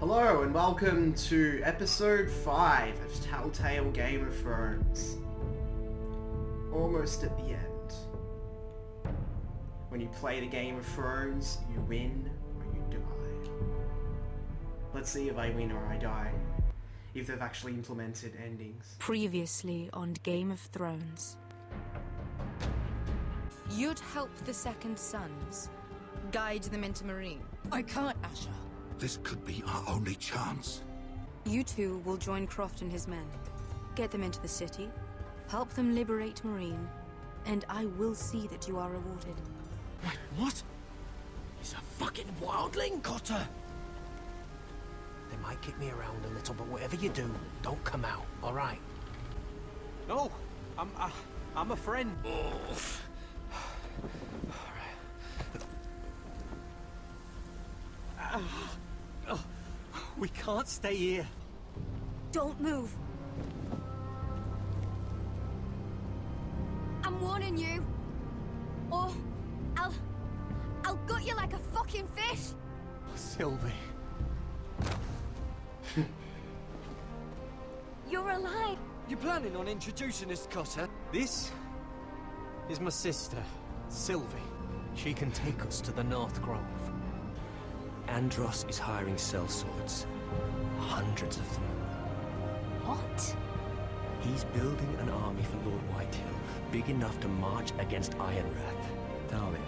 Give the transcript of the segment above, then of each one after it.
Hello and welcome to episode 5 of Telltale Game of Thrones. Almost at the end. When you play the Game of Thrones, you win or you die. Let's see if I win or I die. If they've actually implemented endings. Previously on Game of Thrones. You'd help the Second Sons. Guide them into Marine. I can't, Asher. This could be our only chance. You two will join Croft and his men. Get them into the city. Help them liberate Marine. And I will see that you are rewarded. Wait, what? He's a fucking wildling, Cotter! They might kick me around a little, but whatever you do, don't come out, all right? No, I'm a friend. We can't stay here. Don't move. I'm warning you. Or I'll gut you like a fucking fish. Sylvie. You're alive. You planning on introducing us to Cotter? This is my sister, Sylvie. She can take us to the North Grove. Andros is hiring sellswords. Hundreds of them. What? He's building an army for Lord Whitehill, big enough to march against Ironrath. Darling,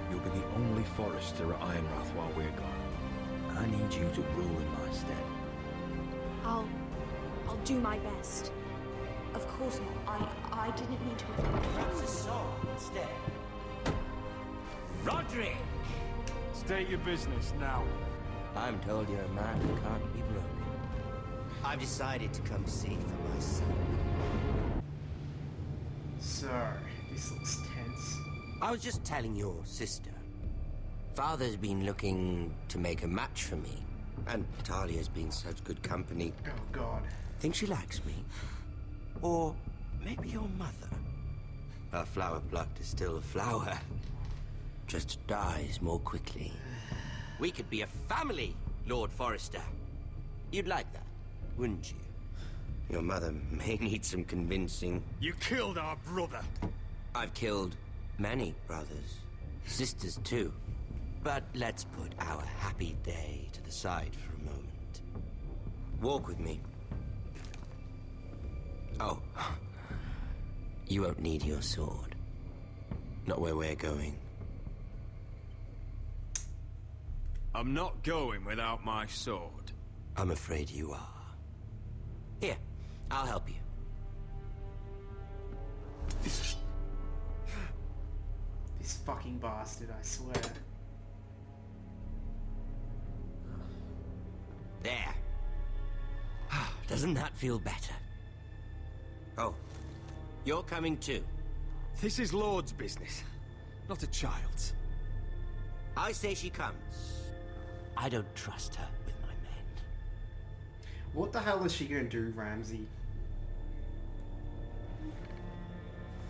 you'll be the only Forester at Ironrath while we're gone. I need you to rule in my stead. I'll do my best. Of course not. I didn't mean to offend you. That's a song instead. Roderick! State your business now. I'm told you're a man who can't be broken. I've decided to come see for myself. So, this looks tense. I was just telling your sister. Father's been looking to make a match for me. And Talia's been such good company. Oh god. Think she likes me? Or maybe your mother? A flower plucked is still a flower. Just dies more quickly. We could be a family, Lord Forrester. You'd like that, wouldn't you? Your mother may need some convincing. You killed our brother. I've killed many brothers. Sisters, too. But let's put our happy day to the side for a moment. Walk with me. Oh. You won't need your sword. Not where we're going. I'm not going without my sword. I'm afraid you are. Here, I'll help you. This fucking bastard, I swear. There. Doesn't that feel better? Oh, you're coming too. This is Lord's business, not a child's. I say she comes. I don't trust her with my men. What the hell is she gonna do, Ramsay?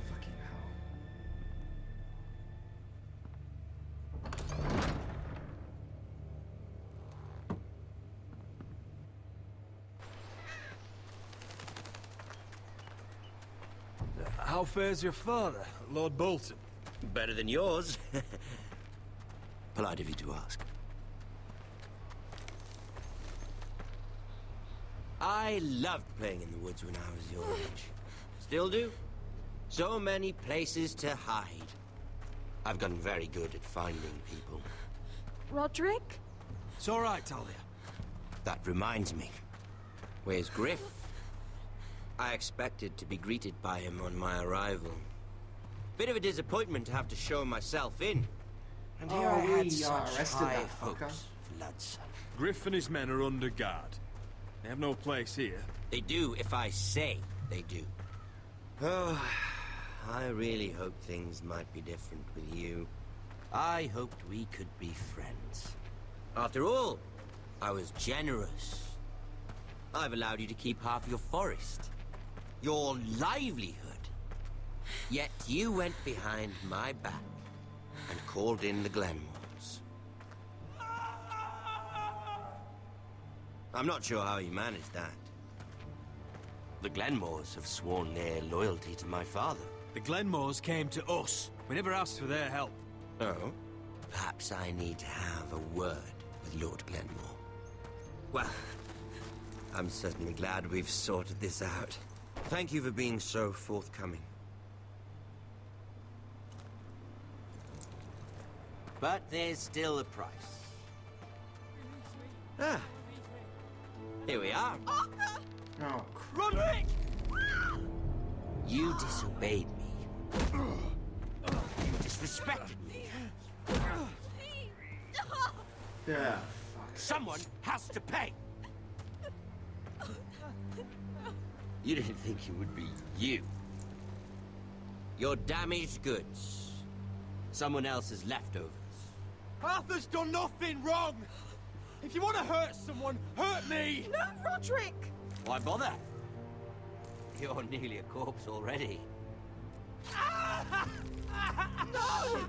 Fucking hell. How fares your father, Lord Bolton? Better than yours. Polite of you to ask. I loved playing in the woods when I was your age. Still do. So many places to hide. I've gotten very good at finding people. Roderick? It's all right, Talia. That reminds me. Where's Griff? I expected to be greeted by him on my arrival. Bit of a disappointment to have to show myself in. And here I had such arrested high that fucker. hopes for Ludson. Griff and his men are under guard. They have no place here. They do if I say they do. Oh, I really hoped things might be different with you. I hoped we could be friends. After all, I was generous. I've allowed you to keep half your forest. Your livelihood. Yet you went behind my back and called in the Glenmores. I'm not sure how you managed that. The Glenmores have sworn their loyalty to my father. The Glenmores came to us. We never asked for their help. Oh? Perhaps I need to have a word with Lord Glenmore. Well, I'm certainly glad we've sorted this out. Thank you for being so forthcoming. But there's still a price. Ah. Here we are. Oh, Roderick! You disobeyed me. You disrespected me. yeah. Someone has to pay. You didn't think it would be you. Your damaged goods. Someone else's leftovers. Arthur's done nothing wrong! If you want to hurt someone, hurt me! No, Roderick! Why bother? You're nearly a corpse already. No!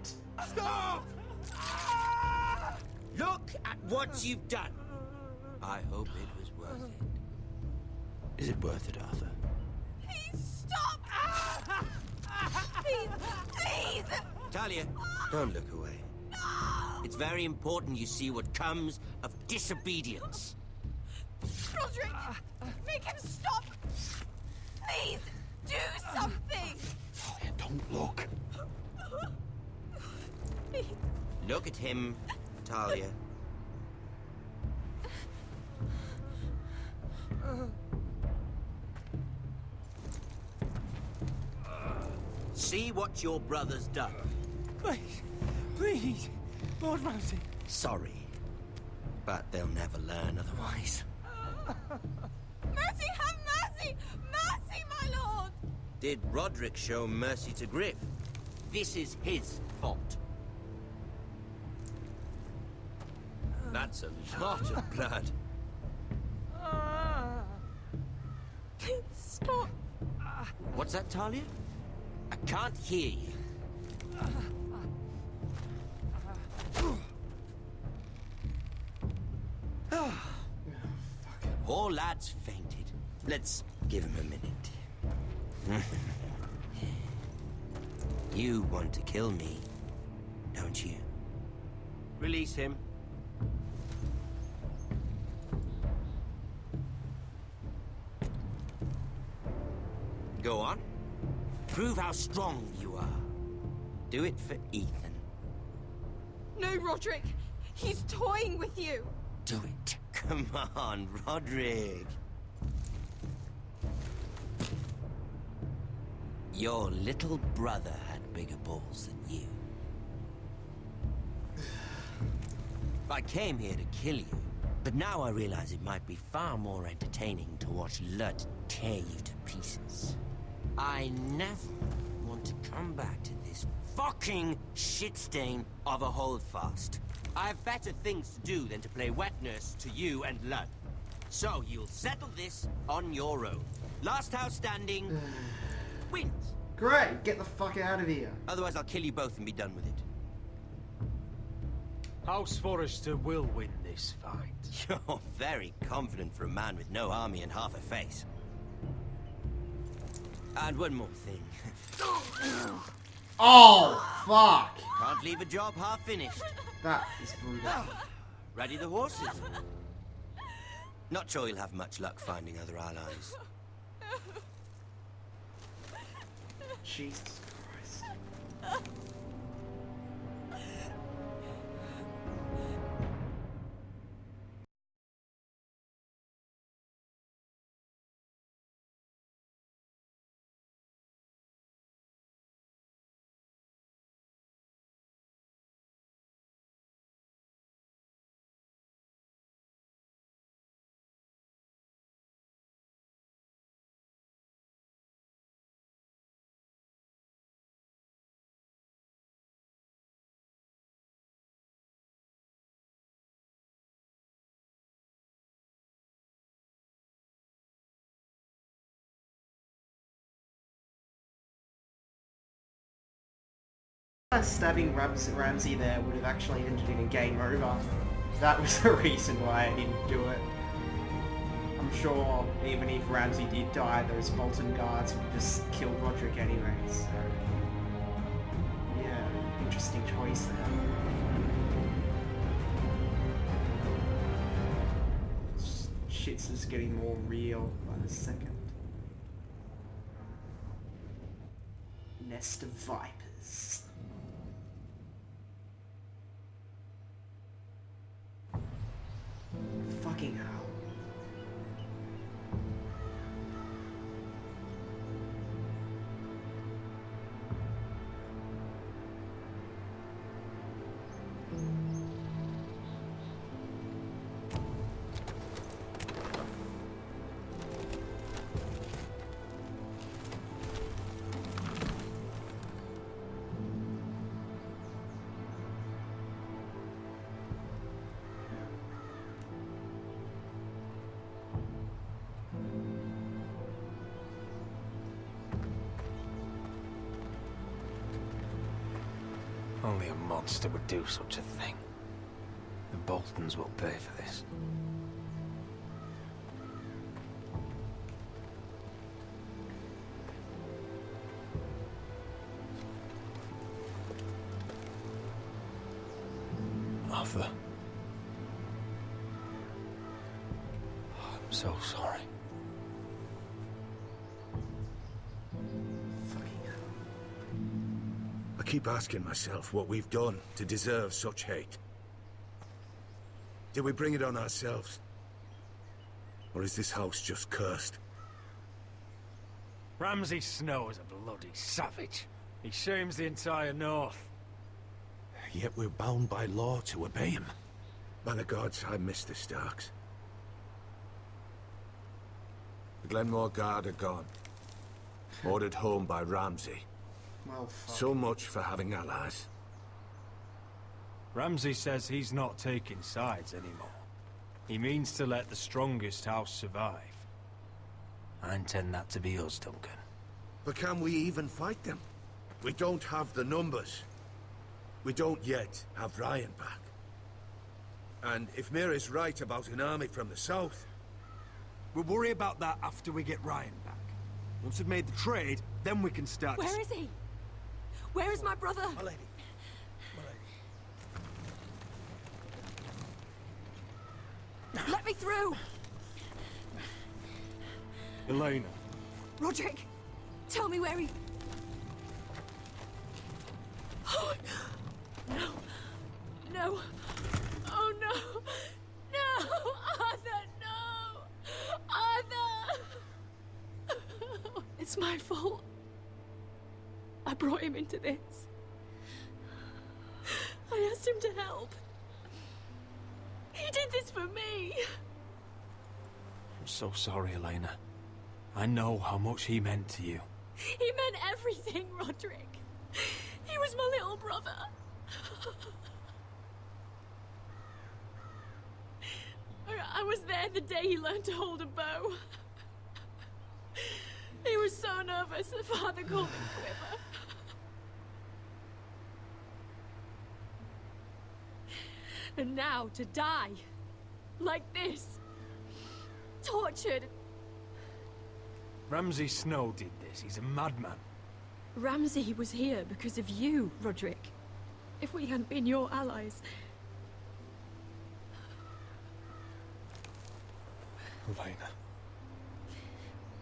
Stop! Look at what you've done. I hope it was worth it. Is it worth it, Arthur? Please stop! Please, please! Talia, don't look away. It's very important you see what comes of disobedience. Roderick, make him stop! Please, do something! Talia, don't look. Please. Look at him, Talia. See what your brother's done. Please, please, Lord Ramsay. Sorry, but they'll never learn otherwise. Mercy, have mercy! Mercy, my lord! Did Roderick show mercy to Griff? This is his fault. That's a lot of blood. Please stop. What's that, Talia? I can't hear you. Poor lad's fainted. Let's give him a minute. You want to kill me, don't you? Release him. Go on. Prove how strong you are. Do it for Ethan. No, Roderick. He's toying with you. Do it. Come on, Roderick. Your little brother had bigger balls than you. I came here to kill you, but now I realize it might be far more entertaining to watch Lud tear you to pieces. I never want to come back to this fucking shit stain of a holdfast. I have better things to do than to play wet nurse to you and Lud. So you'll settle this on your own. Last house standing wins. Great, get the fuck out of here. Otherwise I'll kill you both and be done with it. House Forrester will win this fight. You're very confident for a man with no army and half a face. And one more thing. Oh, fuck. Can't leave a job half finished. That is brutal. Ready the horses? Not sure you'll have much luck finding other allies. Jesus Christ. Stabbing Ramsay there would have actually ended in a game over. That was the reason why I didn't do it. I'm sure even if Ramsay did die, those Bolton guards would just kill Roderick anyway, so... yeah, interesting choice there. Shit's just getting more real by the second. Nest of vipers. Fucking hell. Only a monster would do such a thing. The Boltons will pay for this. Arthur. I'm so sorry. I keep asking myself what we've done to deserve such hate. Did we bring it on ourselves? Or is this house just cursed? Ramsay Snow is a bloody savage. He shames the entire North. Yet we're bound by law to obey him. By the gods, I miss the Starks. The Glenmore Guard are gone. Ordered home by Ramsay. Well, fuck. So much for having allies. Ramsay says he's not taking sides anymore. He means to let the strongest house survive. I intend that to be us, Duncan. But can we even fight them? We don't have the numbers. We don't yet have Ryan back. And if Mira's right about an army from the south... We'll worry about that after we get Ryan back. Once we've made the trade, then we can start... Where is he? Where is my brother? My lady. My lady. Let me through! Elena. Roderick, tell me where he... Oh, no. No. Oh, no. No! Arthur, no! Arthur! It's my fault. I brought him into this. I asked him to help. He did this for me. I'm so sorry, Elena. I know how much he meant to you. He meant everything, Roderick. He was my little brother. I was there the day he learned to hold a bow. He was so nervous that Father called him Quiver. And now to die. Like this. Tortured. Ramsay Snow did this. He's a madman. Ramsay was here because of you, Roderick. If we hadn't been your allies... Elena.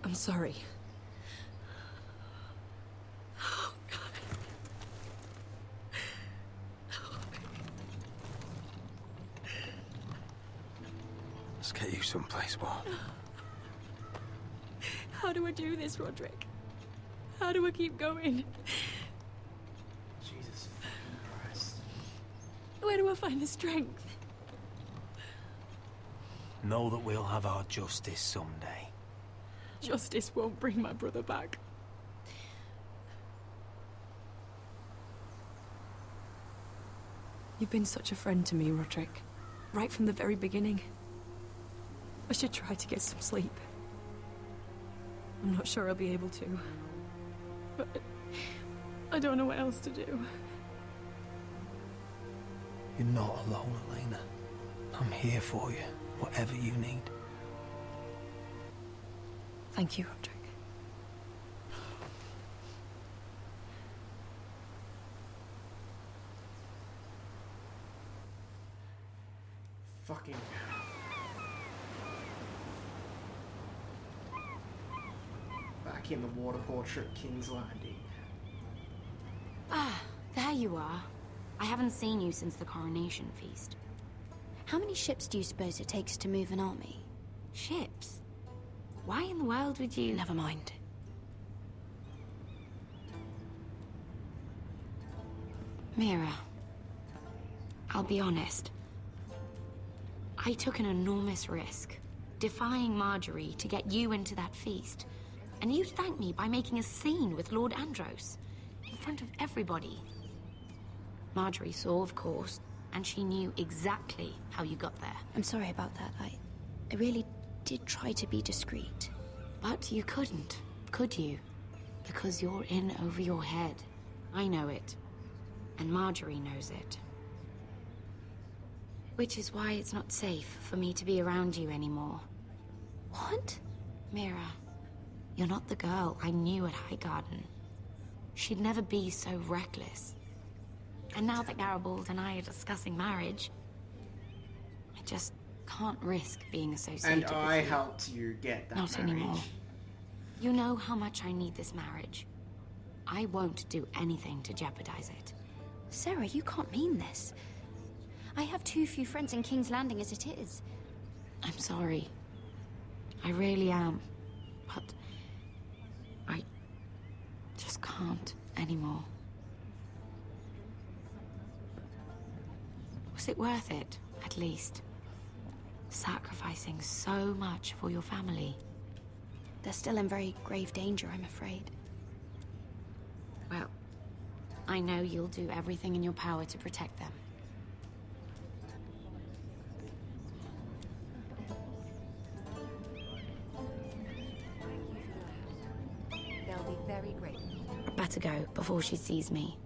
I'm sorry. Oh, God. Let's get you someplace warm. How do I do this, Roderick? How do I keep going? Jesus fucking Christ. Where do I find the strength? Know that we'll have our justice someday. Justice won't bring my brother back. You've been such a friend to me, Roderick. Right from the very beginning. I should try to get some sleep. I'm not sure I'll be able to. But I don't know what else to do. You're not alone, Elena. I'm here for you, whatever you need. Thank you, Roderick. Fucking... Back in the water portrait, King's Landing. Ah, there you are. I haven't seen you since the coronation feast. How many ships do you suppose it takes to move an army? Ships? Why in the world would you... Never mind. Mira, I'll be honest. I took an enormous risk, defying Marjorie to get you into that feast. And you thanked me by making a scene with Lord Andros, in front of everybody. Marjorie saw, of course, and she knew exactly how you got there. I'm sorry about that. I really did try to be discreet. But you couldn't, could you? Because you're in over your head. I know it. And Marjorie knows it. Which is why it's not safe for me to be around you anymore. What? Mira, you're not the girl I knew at Highgarden. She'd never be so reckless. And now that Garibald and I are discussing marriage, I just can't risk being associated with you. And I helped you get that Not marriage. anymore. You know how much I need this marriage. I won't do anything to jeopardize it. Sarah, you can't mean this. I have too few friends in King's Landing as it is. I'm sorry. I really am. But I just can't anymore. Was it worth it, at least? Sacrificing so much for your family. They're still in very grave danger, I'm afraid. Well, I know you'll do everything in your power to protect them. They'll be very grateful. Better go before she sees me.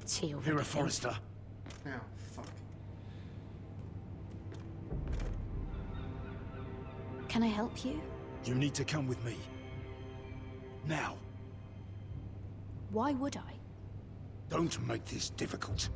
She already Mira thinks- Forrester. Oh, fuck. Can I help you? You need to come with me. Now. Why would I? Don't make this difficult.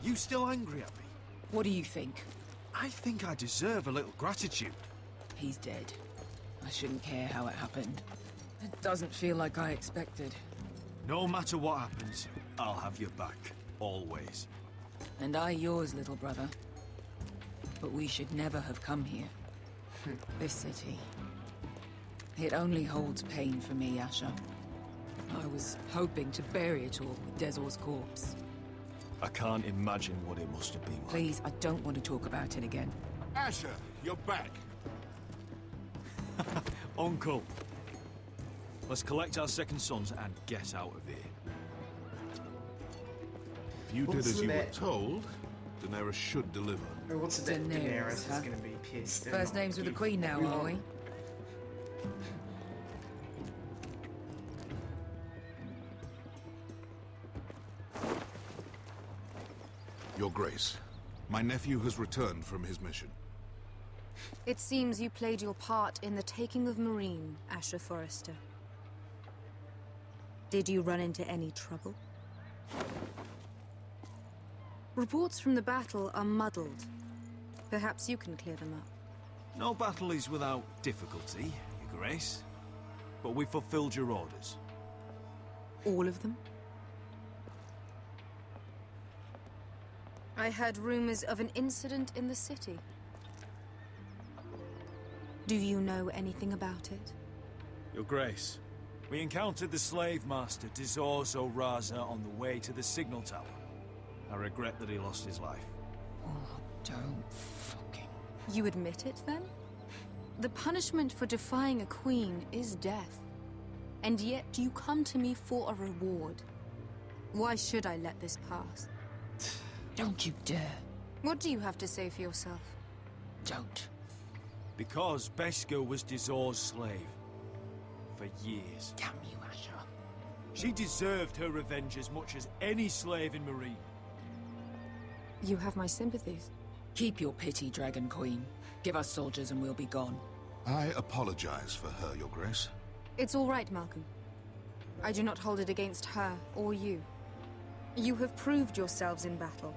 You still angry at me? What do you think? I think I deserve a little gratitude. He's dead. I shouldn't care how it happened. It doesn't feel like I expected. No matter what happens, I'll have your back. Always. And I yours, little brother. But we should never have come here. This city. It only holds pain for me, Asher. I was hoping to bury it all with Dezor's corpse. I can't imagine what it must have been like. Please, I don't want to talk about it again. Asher, you're back. Uncle. Let's collect our second sons and get out of here. If you did What's as you were that? told, Daenerys should deliver. Oh, what's the bet? Daenerys, Daenerys is huh? gonna be pissed. and First not names with the give Queen now, are we? Your Grace, my nephew has returned from his mission. It seems you played your part in the taking of Marine, Asher Forrester. Did you run into any trouble? Reports from the battle are muddled. Perhaps you can clear them up. No battle is without difficulty, Your Grace. But we fulfilled your orders. All of them? I heard rumors of an incident in the city. Do you know anything about it? Your Grace, we encountered the slave master Dezor Zoraza on the way to the signal tower. I regret that he lost his life. Oh, don't fucking... You admit it, then? The punishment for defying a queen is death. And yet you come to me for a reward. Why should I let this pass? Don't you dare. What do you have to say for yourself? Don't. Because Beskha was Dizor's slave. For years. Damn you, Asher. She deserved her revenge as much as any slave in Marine. You have my sympathies. Keep your pity, Dragon Queen. Give us soldiers and we'll be gone. I apologize for her, Your Grace. It's all right, Malcolm. I do not hold it against her or you. You have proved yourselves in battle,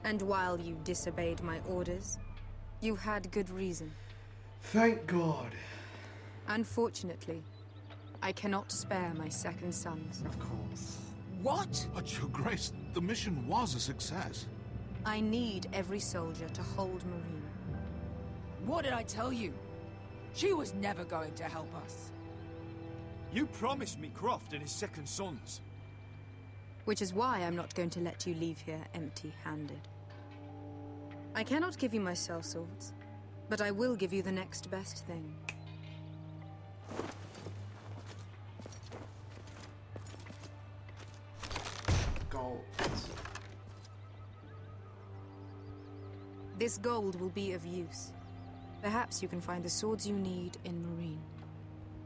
and while you disobeyed my orders, you had good reason. Thank God. Unfortunately, I cannot spare my second sons. Of course. What? But Your Grace, the mission was a success. I need every soldier to hold Marine. What did I tell you? She was never going to help us. You promised me Croft and his second sons. Which is why I'm not going to let you leave here empty-handed. I cannot give you my sellswords, but I will give you the next best thing. Gold. This gold will be of use. Perhaps you can find the swords you need in Marine.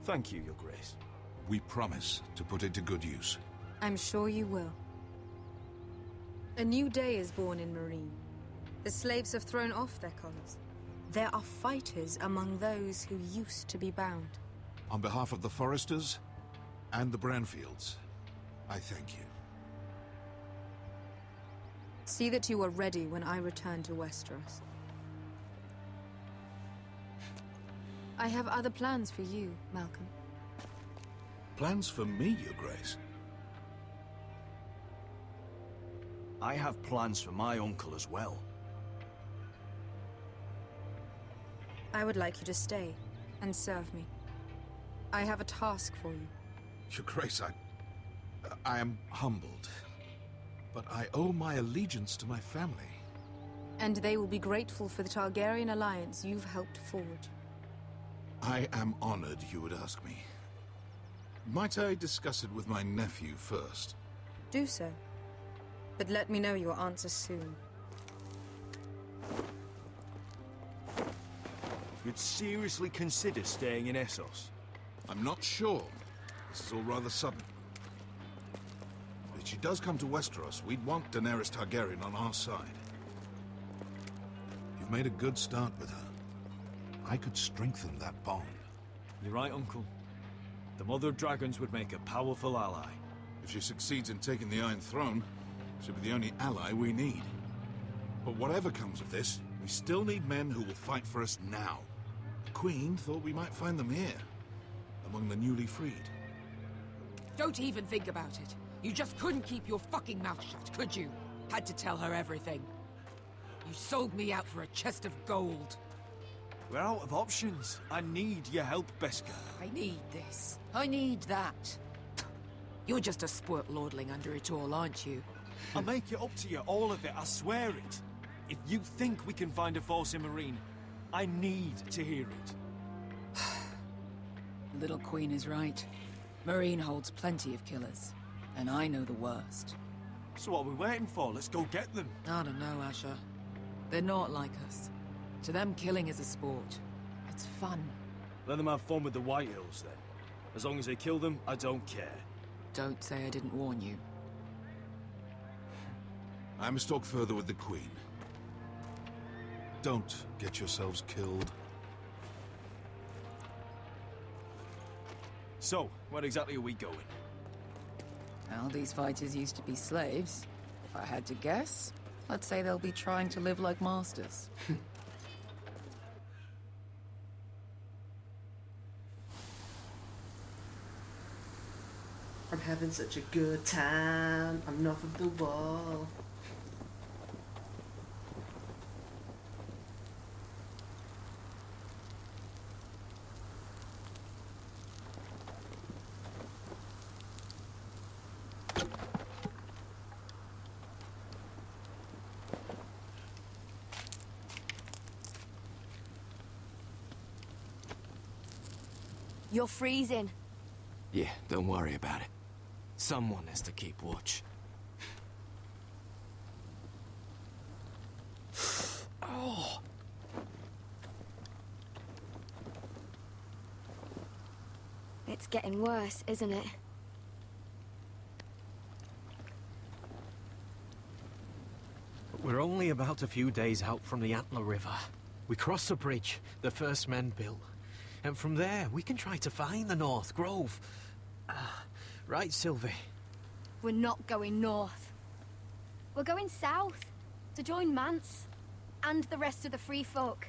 Thank you, Your Grace. We promise to put it to good use. I'm sure you will. A new day is born in Marine. The slaves have thrown off their collars. There are fighters among those who used to be bound. On behalf of the Foresters and the Branfields, I thank you. See that you are ready when I return to Westeros. I have other plans for you, Malcolm. Plans for me, Your Grace? I have plans for my uncle as well. I would like you to stay and serve me. I have a task for you. Your Grace, I am humbled. But I owe my allegiance to my family. And they will be grateful for the Targaryen alliance you've helped forge. I am honored you would ask me. Might I discuss it with my nephew first? Do so. But let me know your answer soon. You'd seriously consider staying in Essos? I'm not sure. This is all rather sudden. If she does come to Westeros, we'd want Daenerys Targaryen on our side. You've made a good start with her. I could strengthen that bond. You're right, Uncle. The Mother of Dragons would make a powerful ally. If she succeeds in taking the Iron Throne, she'll be the only ally we need. But whatever comes of this, we still need men who will fight for us now. The Queen thought we might find them here, among the newly freed. Don't even think about it. You just couldn't keep your fucking mouth shut, could you? Had to tell her everything. You sold me out for a chest of gold. We're out of options. I need your help, Beskha. I need this. I need that. You're just a spoilt lordling under it all, aren't you? I'll make it up to you, all of it, I swear it. If you think we can find a force in Marine, I need to hear it. The little queen is right. Marine holds plenty of killers, and I know the worst. So what are we waiting for? Let's go get them. I don't know, Asher. They're not like us. To them, killing is a sport. It's fun. Let them have fun with the White Hills, then. As long as they kill them, I don't care. Don't say I didn't warn you. I must talk further with the Queen. Don't get yourselves killed. So, where exactly are we going? Well, these fighters used to be slaves. If I had to guess, I'd say they'll be trying to live like masters. I'm having such a good time. I'm north of the wall. You're freezing. Yeah, don't worry about it. Someone has to keep watch. Oh. It's getting worse, isn't it? We're only about a few days out from the Antler River. We cross the bridge the first men built. And from there, we can try to find the North Grove. Right, Sylvie? We're not going north. We're going south, to join Mance, and the rest of the Free Folk.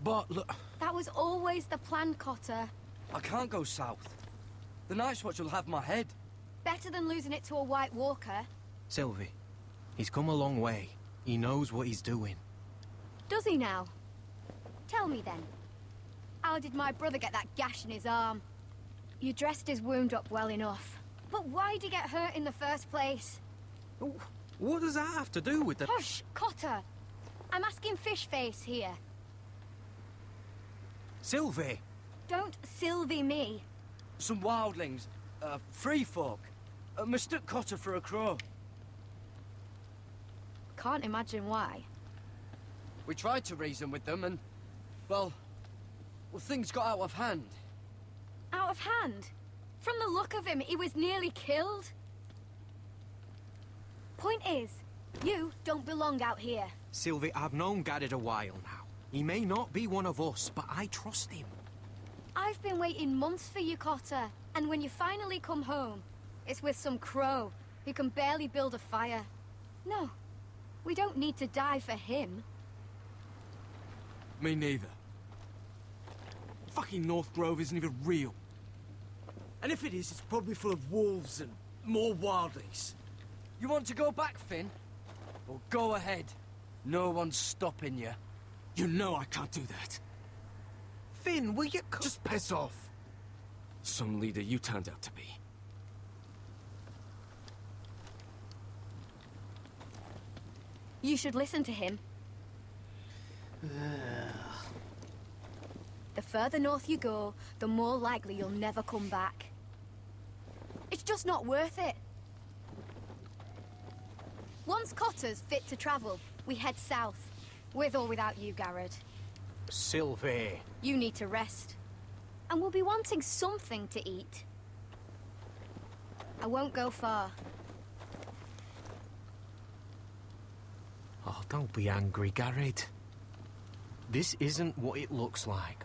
But look... That was always the plan, Cotter. I can't go south. The Night's Watch will have my head. Better than losing it to a White Walker. Sylvie, he's come a long way. He knows what he's doing. Does he now? Tell me then. How did my brother get that gash in his arm? You dressed his wound up well enough. But why did he get hurt in the first place? What does that have to do with the... Hush, Cotter! I'm asking Fishface here. Sylvie! Don't Sylvie me. Some wildlings, free folk, mistook Cotter for a crow. Can't imagine why. We tried to reason with them and, well, things got out of hand. Out of hand? From the look of him, he was nearly killed. Point is, you don't belong out here. Sylvie, I've known Garrett a while now. He may not be one of us, but I trust him. I've been waiting months for you, Cotter. And when you finally come home, it's with some crow who can barely build a fire. No, we don't need to die for him. Me neither. Fucking North Grove isn't even real. And if it is, it's probably full of wolves and more wildlings. You want to go back, Finn? Well, go ahead. No one's stopping you. You know I can't do that. Finn, will you... Just piss off. Some leader you turned out to be. You should listen to him. The further north you go, the more likely you'll never come back. It's just not worth it. Once Cotter's fit to travel, we head south. With or without you, Garrett. Sylvie. You need to rest. And we'll be wanting something to eat. I won't go far. Oh, don't be angry, Garrett. This isn't what it looks like.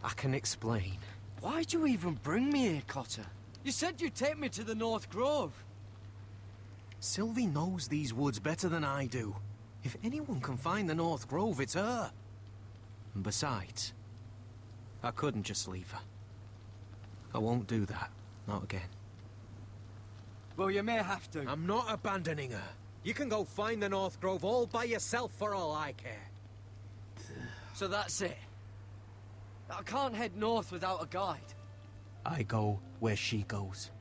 I can explain. Why'd you even bring me here, Cotter? You said you'd take me to the North Grove. Sylvie knows these woods better than I do. If anyone can find the North Grove, it's her. And besides, I couldn't just leave her. I won't do that. Not again. Well, you may have to. I'm not abandoning her. You can go find the North Grove all by yourself for all I care. So that's it. I can't head north without a guide. I go where she goes.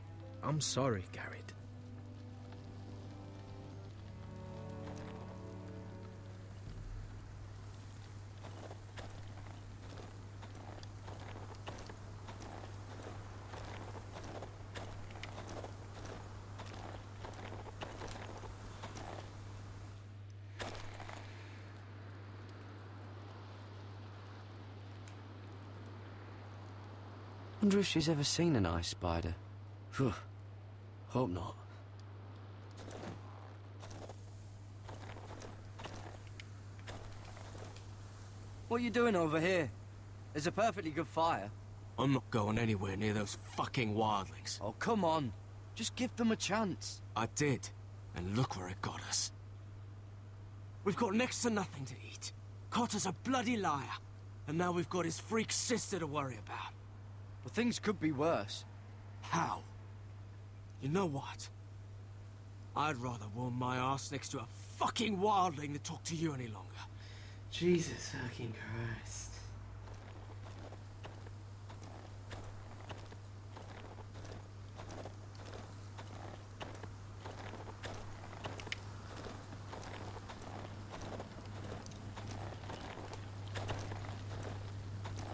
I'm sorry, Garrett. Wonder if she's ever seen an ice spider. Phew. Hope not. What are you doing over here? There's a perfectly good fire. I'm not going anywhere near those fucking wildlings. Oh, come on. Just give them a chance. I did, and look where it got us. We've got next to nothing to eat. Cotter's a bloody liar. And now we've got his freak sister to worry about. Well, things could be worse. How? You know what? I'd rather warm my ass next to a fucking wildling than talk to you any longer. Jesus fucking Christ.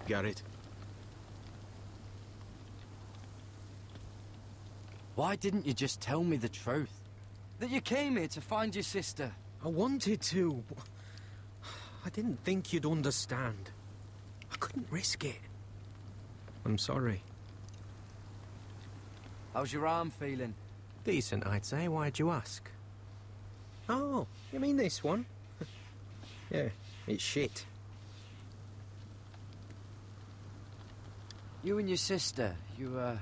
Garrett. Why didn't you just tell me the truth? That you came here to find your sister? I wanted to, but I didn't think you'd understand. I couldn't risk it. I'm sorry. How's your arm feeling? Decent, I'd say. Why'd you ask? Oh, you mean this one? Yeah, it's shit. You and your sister, you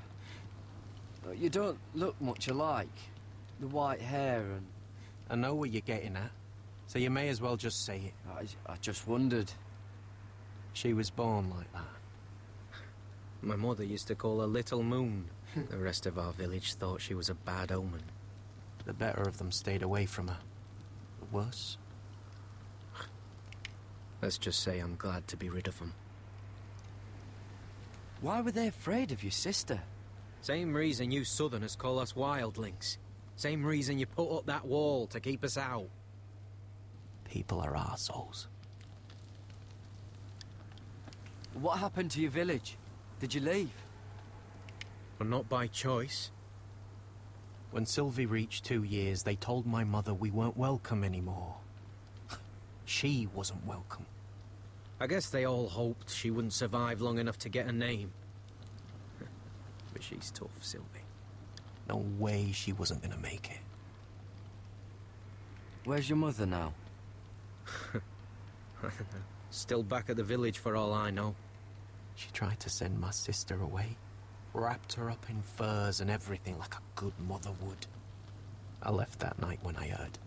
don't look much alike. The white hair and... I know what you're getting at, so you may as well just say it. I just wondered. She was born like that. My mother used to call her Little Moon. The rest of our village thought she was a bad omen. The better of them stayed away from her. The worse? Let's just say I'm glad to be rid of them. Why were they afraid of your sister? Same reason you Southerners call us wildlings. Same reason you put up that wall to keep us out. People are arseholes. What happened to your village? Did you leave? Well, not by choice. When Sylvie reached 2 years, they told my mother we weren't welcome anymore. She wasn't welcome. I guess they all hoped she wouldn't survive long enough to get a name. But she's tough, Sylvie. No way she wasn't gonna make it. Where's your mother now? Still back at the village for all I know. She tried to send my sister away. Wrapped her up in furs and everything like a good mother would. I left that night when I heard.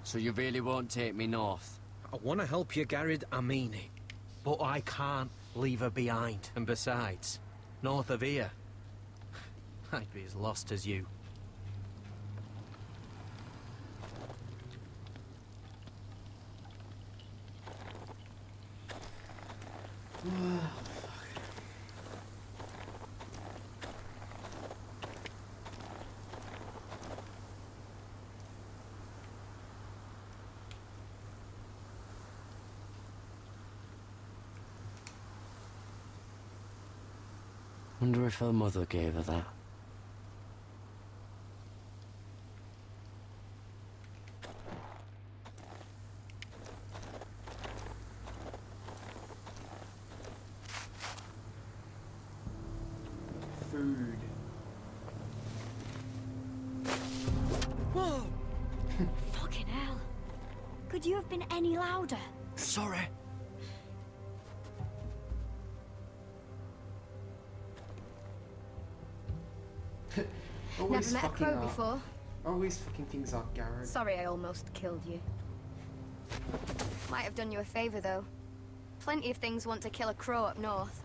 So you really won't take me north? I want to help you, Garrett, I mean it. But I can't leave her behind. And besides, north of here, I'd be as lost as you. Wonder if her mother gave her that. Food. Whoa! Fucking hell. Could you have been any louder? Sorry. Always Never met a fucking crow up. before. Always fucking things up, Garrett. Sorry I almost killed you. Might have done you a favor, though. Plenty of things want to kill a crow up north.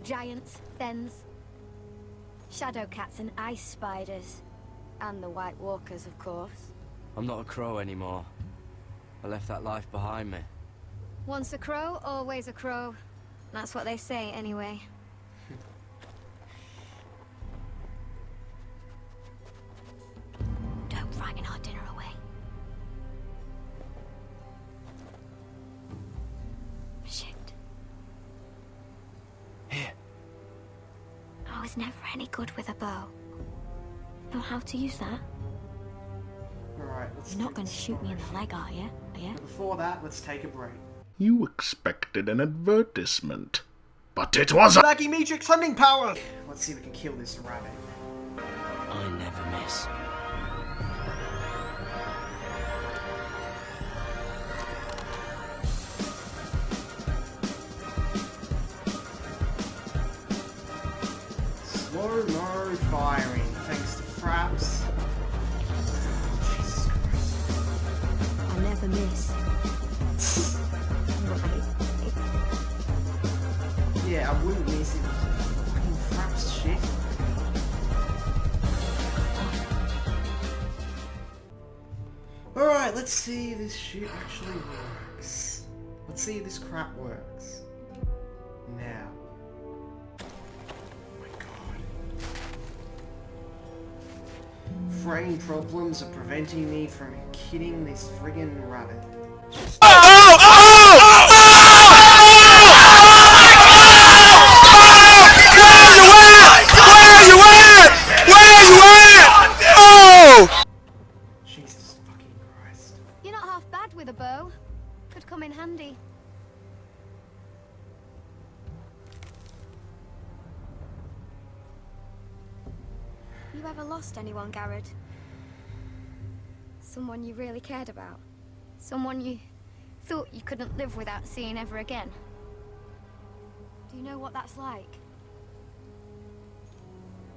Giants, thens, shadow cats and ice spiders. And the White Walkers, of course. I'm not a crow anymore. I left that life behind me. Once a crow, always a crow. That's what they say, anyway. Don't frighten our dinner away. Shit. Here. I was never any good with a bow. Know how to use that? Alright, let's You're not going to shoot me in the leg, are you? Are you? But before that, let's take a break. You expected an advertisement, but it was a Matrix hunting power! Let's see if we can kill this rabbit. I never miss. Slow-mo firing, thanks to Fraps. Jesus Christ. I never miss. Yeah, I wouldn't miss it. Fucking Fraps shit. Alright, let's see if this shit actually works. Let's see if this crap works. Now. Oh my god. Frame problems are preventing me from killing this friggin' rabbit. Jesus fucking Christ. You're not half bad with a bow. Could come in handy. You ever lost anyone, Garrett? Someone you really cared about? Someone you thought you couldn't live without seeing ever again? Do you know what that's like?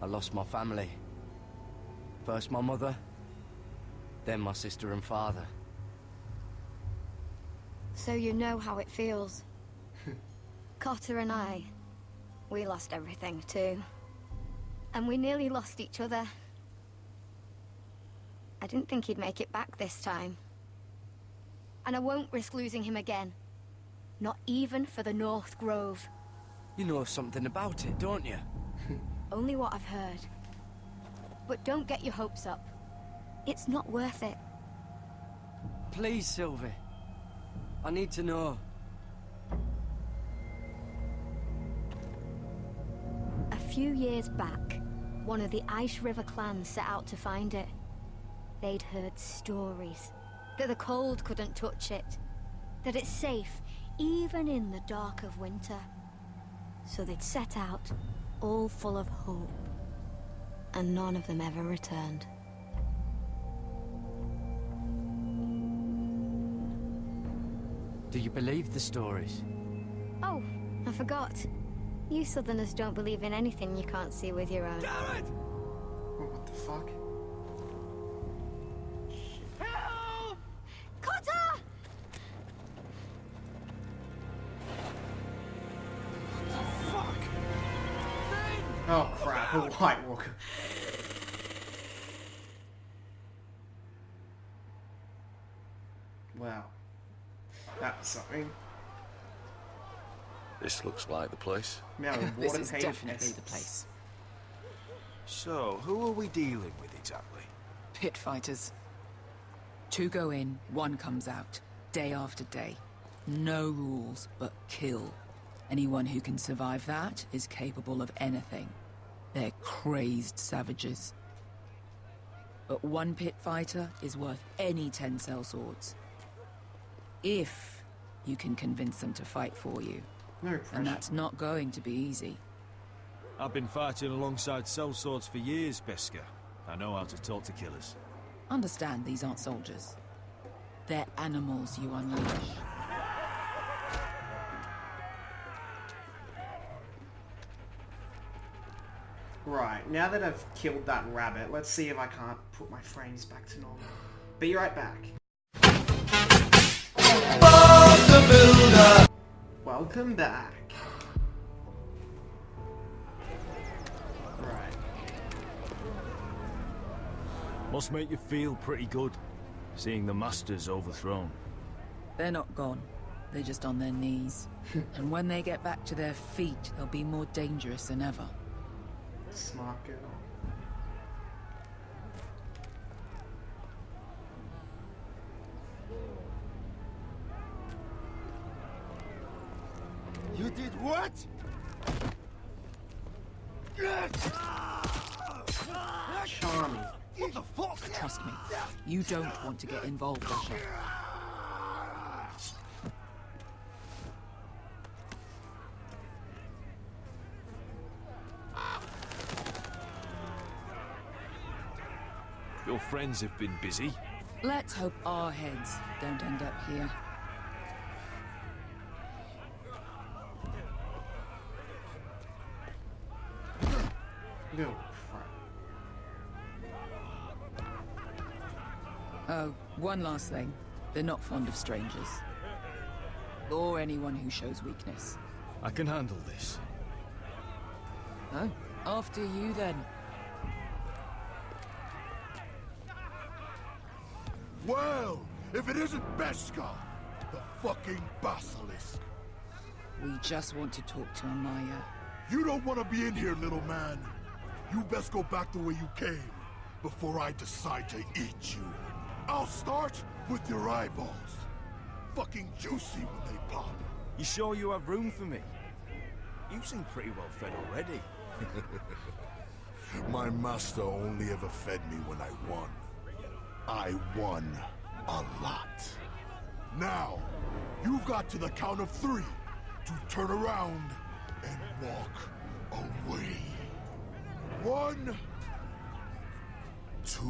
I lost my family. First my mother, then my sister and father. So you know how it feels. Cotter and I, we lost everything too. And we nearly lost each other. I didn't think he'd make it back this time. And I won't risk losing him again. Not even for the North Grove. You know something about it, don't you? Only what I've heard. But don't get your hopes up. It's not worth it. Please, Sylvie. I need to know. A few years back, one of the Ice River clans set out to find it. They'd heard stories. That the cold couldn't touch it. That it's safe, even in the dark of winter. So they'd set out, all full of hope. And none of them ever returned. Do you believe the stories? Oh, I forgot. You Southerners don't believe in anything you can't see with your own. Garrett! Oh, what the fuck? Help! Cotter! Fuck! Oh crap, a White Walker. Wow. That's something. This looks like the place. Now, This is definitely the place. So, who are we dealing with exactly? Pit fighters. 2 go in, 1 comes out. Day after day. No rules, but kill. Anyone who can survive that is capable of anything. They're crazed savages. But 1 pit fighter is worth any 10 sellswords. If you can convince them to fight for you. No pressure. And that's not going to be easy. I've been fighting alongside sellswords for years, Beskar. I know how to talk to killers. Understand these aren't soldiers. They're animals you unleash. Right, now that I've killed that rabbit, let's see if I can't put my frames back to normal. Be right back. Welcome back. Right. Must make you feel pretty good, seeing the Masters overthrown. They're not gone. They're just on their knees. And when they get back to their feet, they'll be more dangerous than ever. Smart girl. You did what? Charming. What the fuck? Trust me, you don't want to get involved, Asher. Your friends have been busy. Let's hope our heads don't end up here. No, crap. Oh, one last thing. They're not fond of strangers. Or anyone who shows weakness. I can handle this. Oh, after you then. Well, if it isn't Beskar, the fucking basilisk. We just want to talk to Amaya. You don't want to be in here, little man. You best go back the way you came, before I decide to eat you. I'll start with your eyeballs. Fucking juicy when they pop. You sure you have room for me? You seem pretty well fed already. My master only ever fed me when I won. I won a lot. Now, you've got to the count of 3 to turn around and walk away. 1, 2.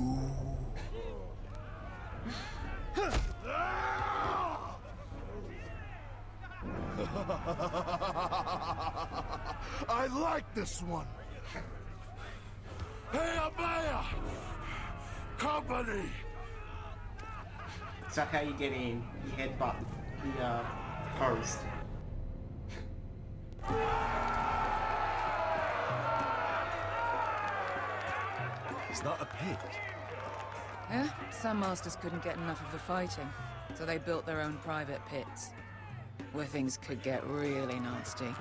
I like this one. Hey, Amaya! Company! Is that how you get in? You headbutt the post. Is that a pit? Yeah, some masters couldn't get enough of the fighting, so they built their own private pits, where things could get really nasty.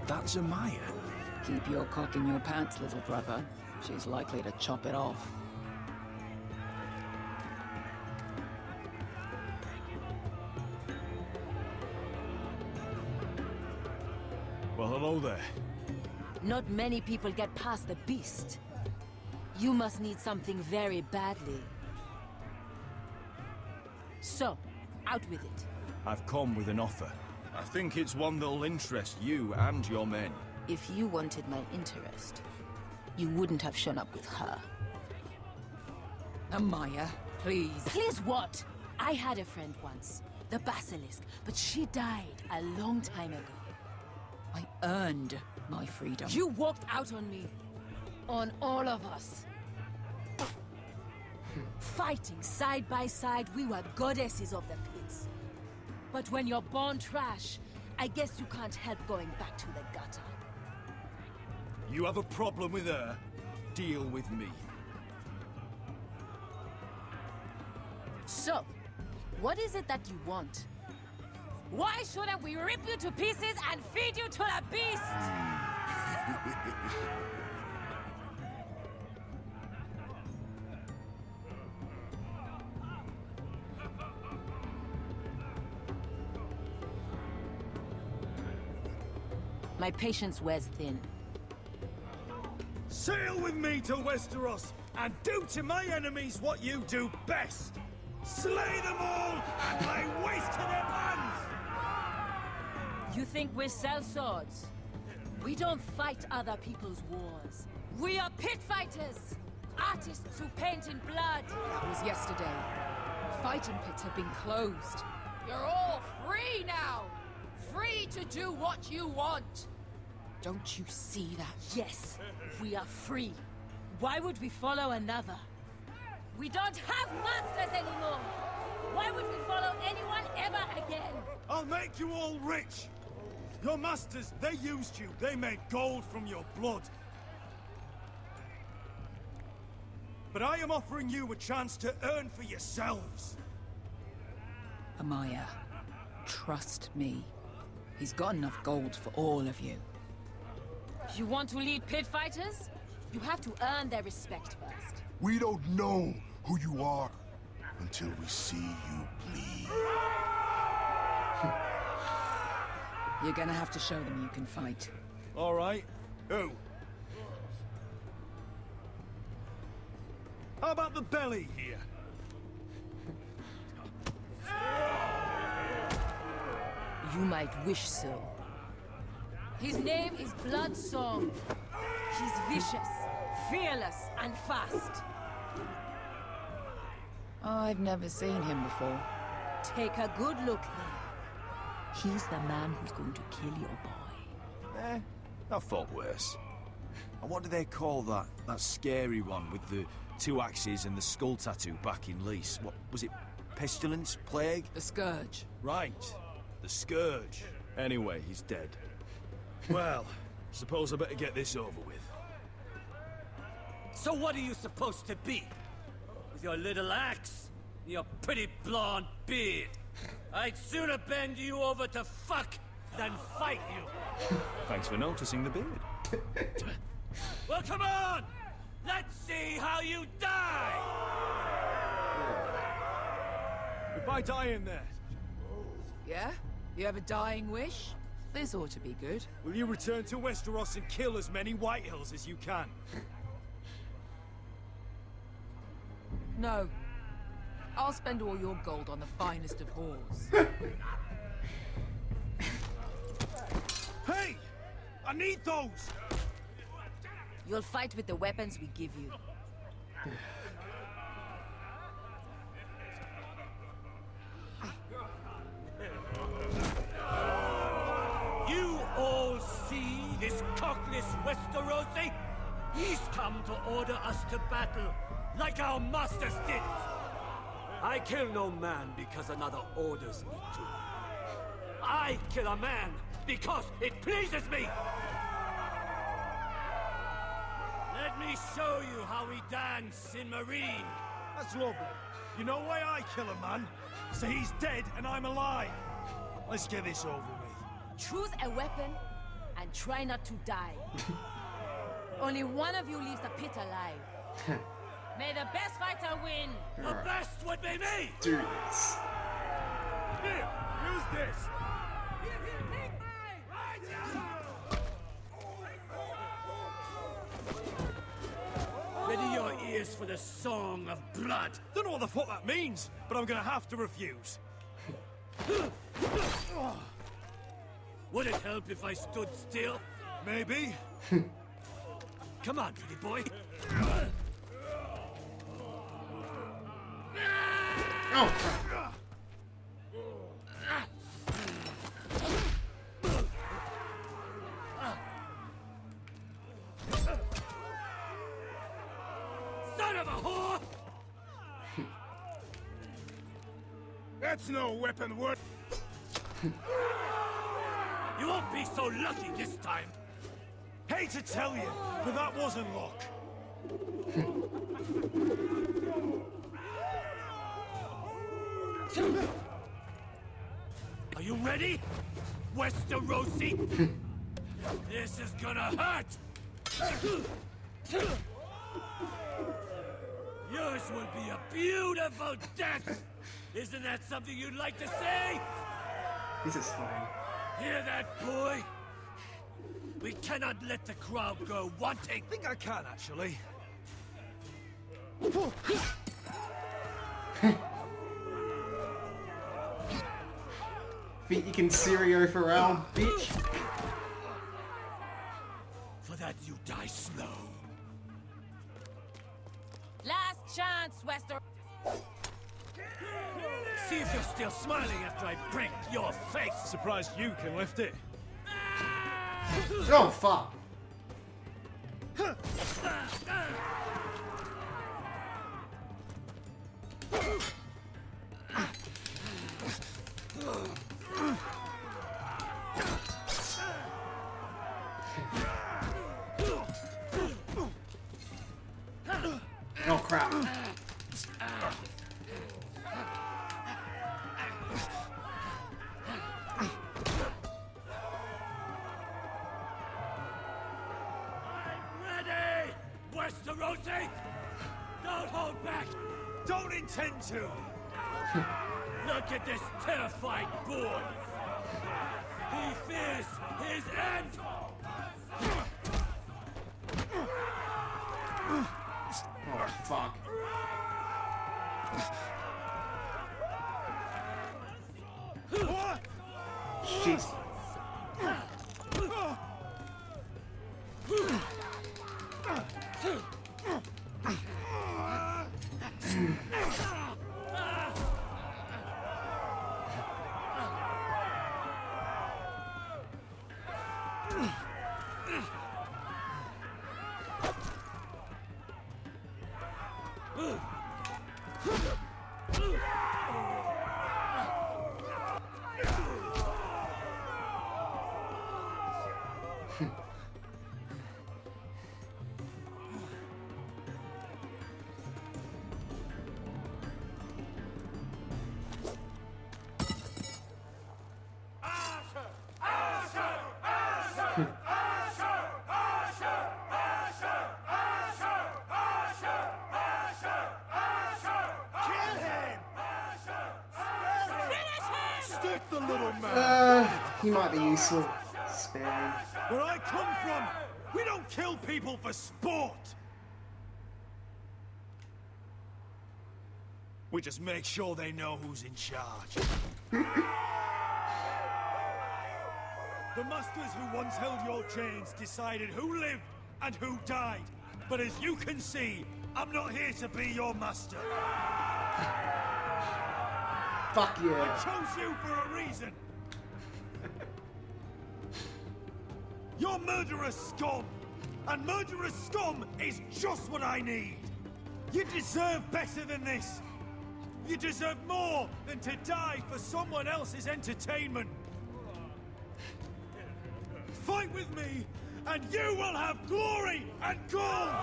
That's Amaya. Keep your cock in your pants, little brother. She's likely to chop it off. Well, hello there. Not many people get past the beast. You must need something very badly. So, out with it. I've come with an offer. I think it's one that'll interest you and your men. If you wanted my interest, you wouldn't have shown up with her. Amaya, please. Please what? I had a friend once, the Basilisk, but she died a long time ago. I earned my freedom. You walked out on me. On all of us. Fighting side by side, we were goddesses of the pits. But when you're born trash, I guess you can't help going back to the gutter. You have a problem with her? Deal with me. So, what is it that you want? Why shouldn't we rip you to pieces and feed you to the beast? My patience wears thin. Sail with me to Westeros and do to my enemies what you do best. Slay them all and lay waste to their lands! You think we sell swords? We don't fight other people's wars. We are pit fighters! Artists who paint in blood! That was yesterday. Fighting pits have been closed. You're all free now! Free to do what you want! Don't you see that? Yes, we are free. Why would we follow another? We don't have masters anymore! Why would we follow anyone ever again? I'll make you all rich! Your masters, they used you. They made gold from your blood. But I am offering you a chance to earn for yourselves. Amaya, trust me. He's got enough gold for all of you. You want to lead pit fighters? You have to earn their respect first. We don't know who you are until we see you bleed. You're gonna have to show them you can fight. All right. Who? How about the belly here? You might wish so. His name is Bloodsong. He's vicious, fearless, and fast. I've never seen him before. Take a good look there. He's the man who's going to kill your boy. I thought worse. And what do they call that scary one with the 2 axes and the skull tattoo back in Lys? What was it? Pestilence? Plague? The Scourge. Right. The Scourge. Anyway, he's dead. Well, suppose I better get this over with. So what are you supposed to be? With your little axe? your pretty blonde beard. I'd sooner bend you over to fuck than fight you. Thanks for noticing the beard. Well, come on! Let's see how you die! If I die in there, Yeah? You have a dying wish? This ought to be good. will you return to Westeros and kill as many Whitehills as you can? No. I'll spend all your gold on the finest of whores. Hey! I need those! You'll fight with the weapons we give you. You all see this cockless Westerosi? He's come to order us to battle, like our masters did. I kill no man because another orders me to. I kill a man because it pleases me! Let me show you how we dance in Marine. That's lovely. You know why I kill a man? So he's dead and I'm alive. Let's get this over with. Choose a weapon and try not to die. Only one of you leaves the pit alive. May the best fighter win! The best would be me! Do this. Here, use this. Ready your ears for the song of blood. Don't know what the fuck that means, but I'm gonna have to refuse. Would it help if I stood still? Maybe. Come on, pretty boy. Oh, crap. Son of a whore! That's no weapon worth. You won't be so lucky this time. Hate to tell you, but that wasn't luck. Are you ready, Westerosi? This is gonna hurt! Yours will be a beautiful death! Isn't that something you'd like to say? This is fine. Hear that, boy? We cannot let the crowd go wanting. I think I can, actually. Think you can Sirio Pharrell, bitch? For that you die slow. Last chance, Wester. See if you're still smiling after I break your face. Surprised you can lift it. Oh, fuck. Oh, crap. Westerosi! Don't hold back! Don't intend to! Look at this terrified boy! He fears his end! Oh, fuck. Shit. Let the little man. He might be useful. Sparing. Where I come from, we don't kill people for sport. We just make sure they know who's in charge. The masters who once held your chains decided who lived and who died. But as you can see, I'm not here to be your master. Fuck yeah. I chose you for a reason. You're murderous scum. And murderous scum is just what I need. You deserve better than this. You deserve more than to die for someone else's entertainment. Fight with me, and you will have glory and gold!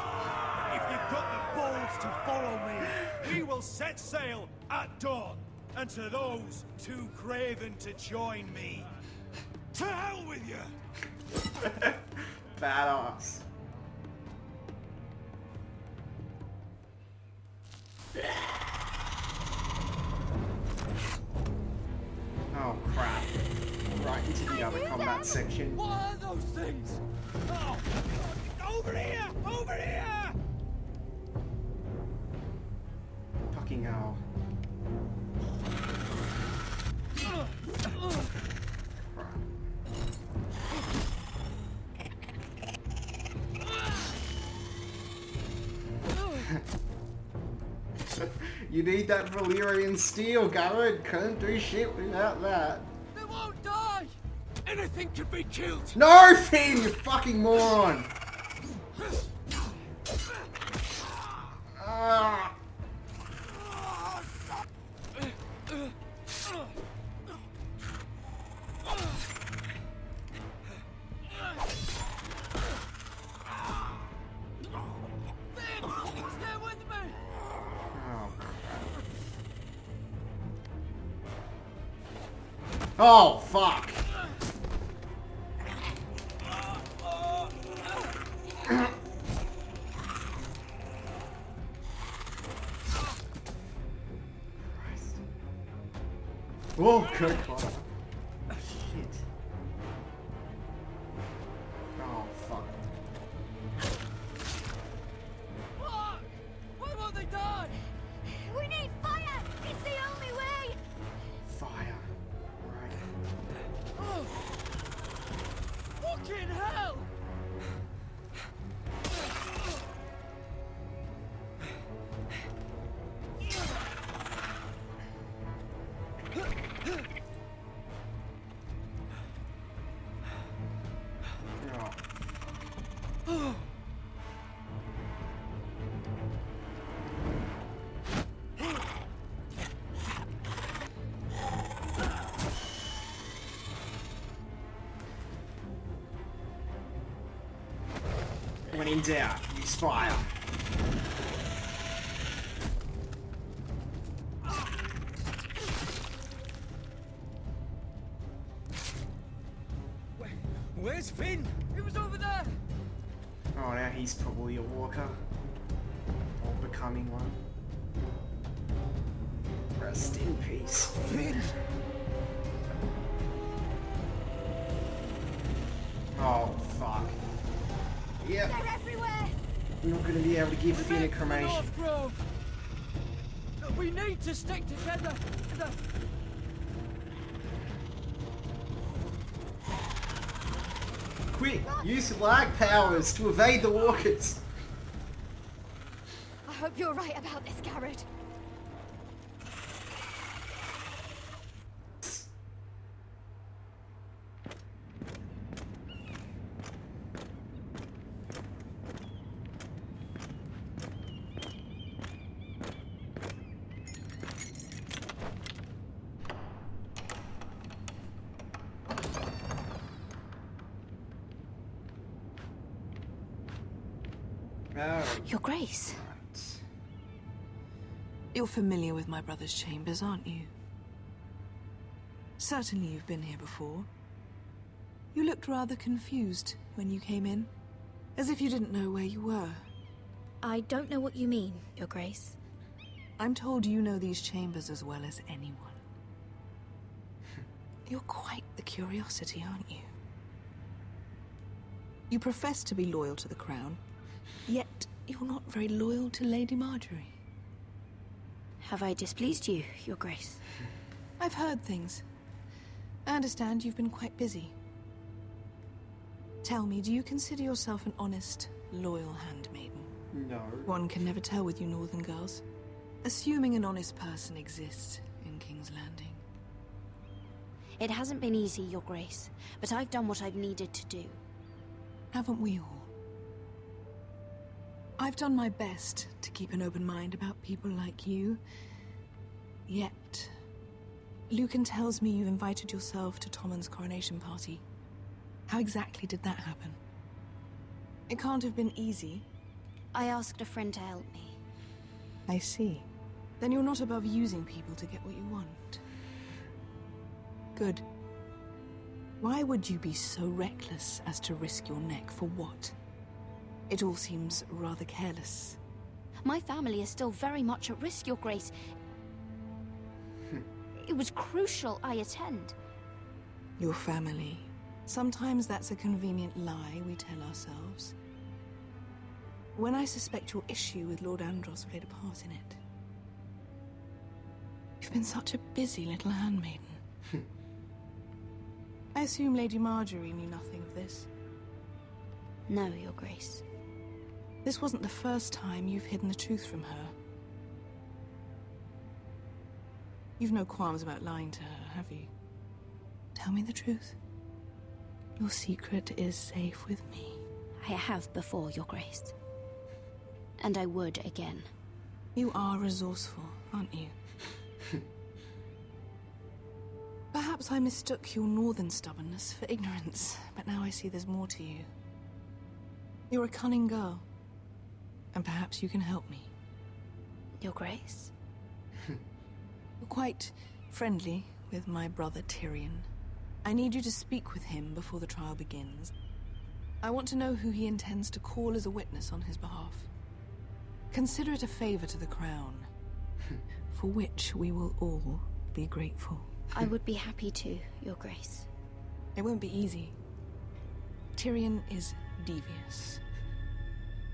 If you've got the balls to follow me, we will set sail at dawn. And to those too craven to join me, to hell with you! Badass. Oh crap. Right into the other combat section. What are those things? Oh, over here! Over here! Fucking hell. You need that Valyrian steel, Garrett. Can't do shit without that. They won't die! Anything can be killed! No, Finn, you fucking moron! Ah. Oh, fuck. Oh, good call. Shit. Oh, fuck. Fuck! Why won't they die? We need fire! It's the only way! Fire. Right. Oh. Fucking hell! When in doubt, use fire. Where's Finn? He was over there! Oh, now he's probably a walker. Or becoming one. Rest in peace. Finn! Oh, fuck. Yep. They're everywhere! We're not going to be able to give Finn a cremation. North Grove. We need to stick together. Quick, use lag powers to evade the walkers. I hope you're right about this, Garrett. Your Grace. You're familiar with my brother's chambers, aren't you? Certainly you've been here before. You looked rather confused when you came in, as if you didn't know where you were. I don't know what you mean, Your Grace. I'm told you know these chambers as well as anyone. You're quite the curiosity, aren't you? You profess to be loyal to the crown, yet you're not very loyal to Lady Marjorie. Have I displeased you, Your Grace? I've heard things. I understand you've been quite busy. Tell me, do you consider yourself an honest, loyal handmaiden? No. One can never tell with you northern girls. Assuming an honest person exists in King's Landing. It hasn't been easy, Your Grace, but I've done what I've needed to do. Haven't we all? I've done my best to keep an open mind about people like you. Yet, Lucan tells me you've invited yourself to Tommen's coronation party. How exactly did that happen? It can't have been easy. I asked a friend to help me. I see. Then you're not above using people to get what you want. Good. Why would you be so reckless as to risk your neck for what? It all seems rather careless. My family is still very much at risk, Your Grace. It was crucial I attend. Your family. Sometimes that's a convenient lie we tell ourselves. When I suspect your issue with Lord Andros played a part in it. You've been such a busy little handmaiden. I assume Lady Marjorie knew nothing of this. No, Your Grace. This wasn't the first time you've hidden the truth from her. You've no qualms about lying to her, have you? Tell me the truth. Your secret is safe with me. I have before, Your Grace. And I would again. You are resourceful, aren't you? Perhaps I mistook your northern stubbornness for ignorance, but now I see there's more to you. You're a cunning girl, and perhaps you can help me. Your Grace? You're quite friendly with my brother Tyrion. I need you to speak with him before the trial begins. I want to know who he intends to call as a witness on his behalf. Consider it a favor to the crown, for which we will all be grateful. I would be happy to, Your Grace. It won't be easy. Tyrion is devious.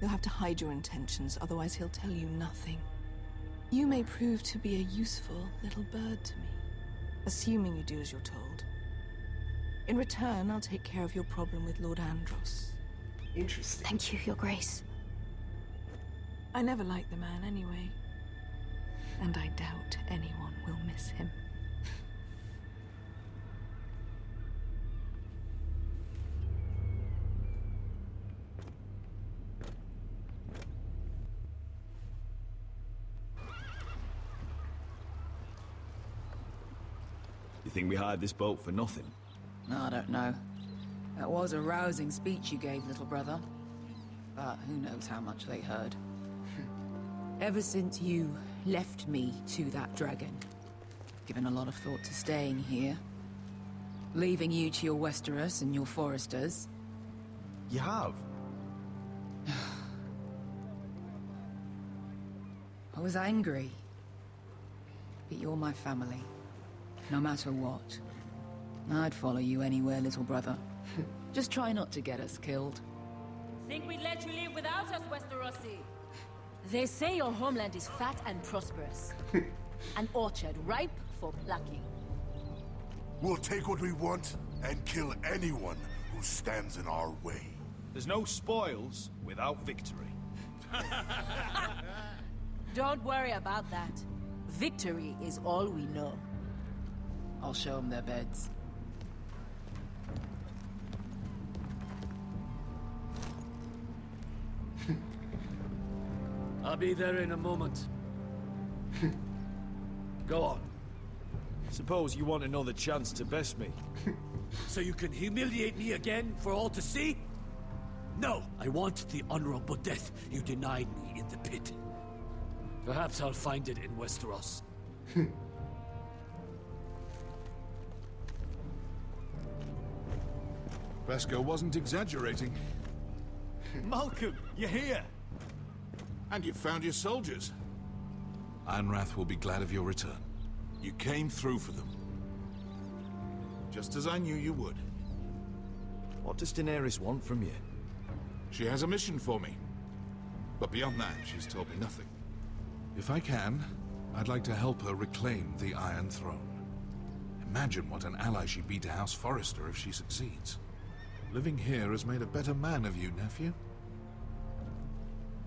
You'll have to hide your intentions, otherwise he'll tell you nothing. You may prove to be a useful little bird to me, assuming you do as you're told. In return, I'll take care of your problem with Lord Andros. Interesting. Thank you, Your Grace. I never liked the man anyway, and I doubt anyone will miss him. You think we hired this boat for nothing? I don't know. That was a rousing speech you gave, little brother. But who knows how much they heard. Ever since you left me to that dragon, I've given a lot of thought to staying here. Leaving you to your Westeros and your Foresters. You have? I was angry. But you're my family. No matter what. I'd follow you anywhere, little brother. Just try not to get us killed. Think we'd let you live without us, Westerosi? They say your homeland is fat and prosperous. An orchard ripe for plucking. We'll take what we want and kill anyone who stands in our way. There's no spoils without victory. Don't worry about that. Victory is all we know. I'll show them their beds. I'll be there in a moment. Go on. Suppose you want another chance to best me. So you can humiliate me again for all to see? No, I want the honorable death you denied me in the pit. Perhaps I'll find it in Westeros. Vesco wasn't exaggerating. Malcolm, you're here! And you found your soldiers. Ironrath will be glad of your return. You came through for them. Just as I knew you would. What does Daenerys want from you? She has a mission for me. But beyond that, she's told me nothing. If I can, I'd like to help her reclaim the Iron Throne. Imagine what an ally she'd be to House Forrester if she succeeds. Living here has made a better man of you, nephew.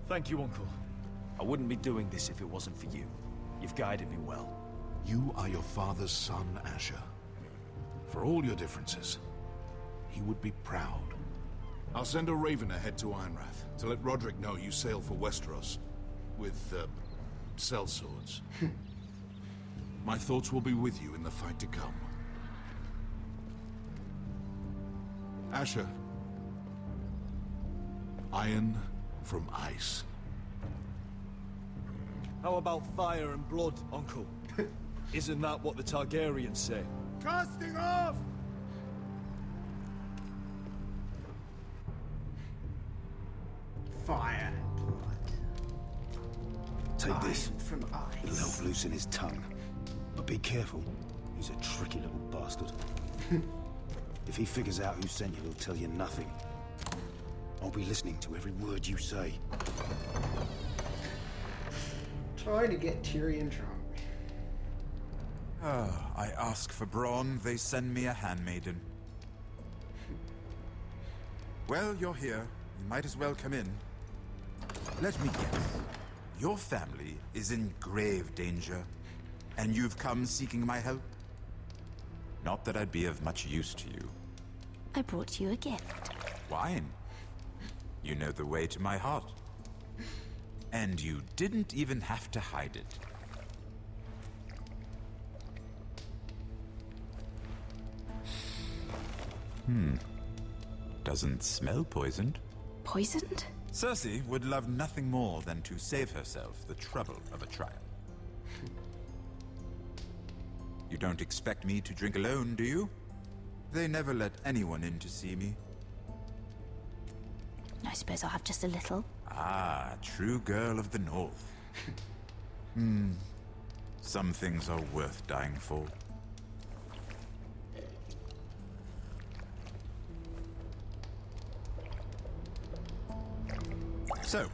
Thank you, Uncle. I wouldn't be doing this if it wasn't for you. You've guided me well. You are your father's son, Asher. For all your differences, he would be proud. I'll send a raven ahead to Ironrath to let Roderick know you sail for Westeros with, sellswords. My thoughts will be with you in the fight to come. Asher. Iron from ice. How about fire and blood, Uncle? Isn't that what the Targaryens say? Casting off! Fire and blood. Take Iron this. from ice. It'll help loosen his tongue. But be careful. He's a tricky little bastard. If he figures out who sent you, he'll tell you nothing. I'll be listening to every word you say. Trying to get Tyrion drunk. I ask for brawn, they send me a handmaiden. Well, you're here. You might as well come in. Let me guess. Your family is in grave danger, and you've come seeking my help? Not that I'd be of much use to you. I brought you a gift. Wine. You know the way to my heart. And you didn't even have to hide it. Doesn't smell poisoned. Poisoned? Cersei would love nothing more than to save herself the trouble of a trial. You don't expect me to drink alone, do you? They never let anyone in to see me. I suppose I'll have just a little. Ah, true girl of the North. Some things are worth dying for. So,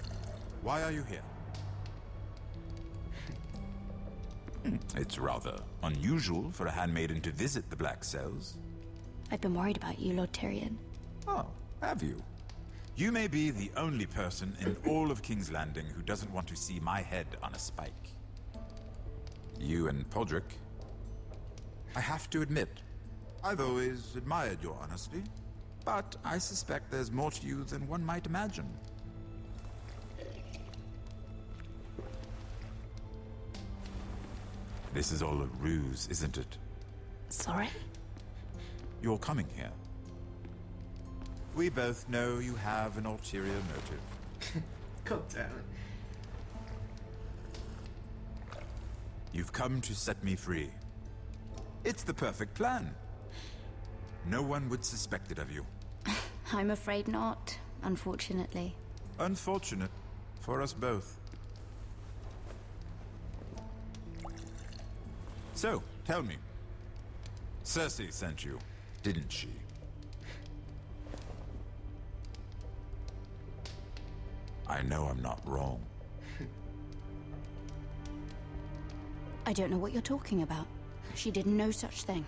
why are you here? It's rather unusual for a handmaiden to visit the Black Cells. I've been worried about you, Lord Tyrion. Oh, have you? You may be the only person in all of King's Landing who doesn't want to see my head on a spike. You and Podrick. I have to admit, I've always admired your honesty, but I suspect there's more to you than one might imagine. This is all a ruse, isn't it? Sorry? You're coming here. We both know you have an ulterior motive. God damn it. You've come to set me free. It's the perfect plan. No one would suspect it of you. I'm afraid not, unfortunately. Unfortunate for us both. So, tell me. Cersei sent you, didn't she? I know I'm not wrong. I don't know what you're talking about. She did no such thing.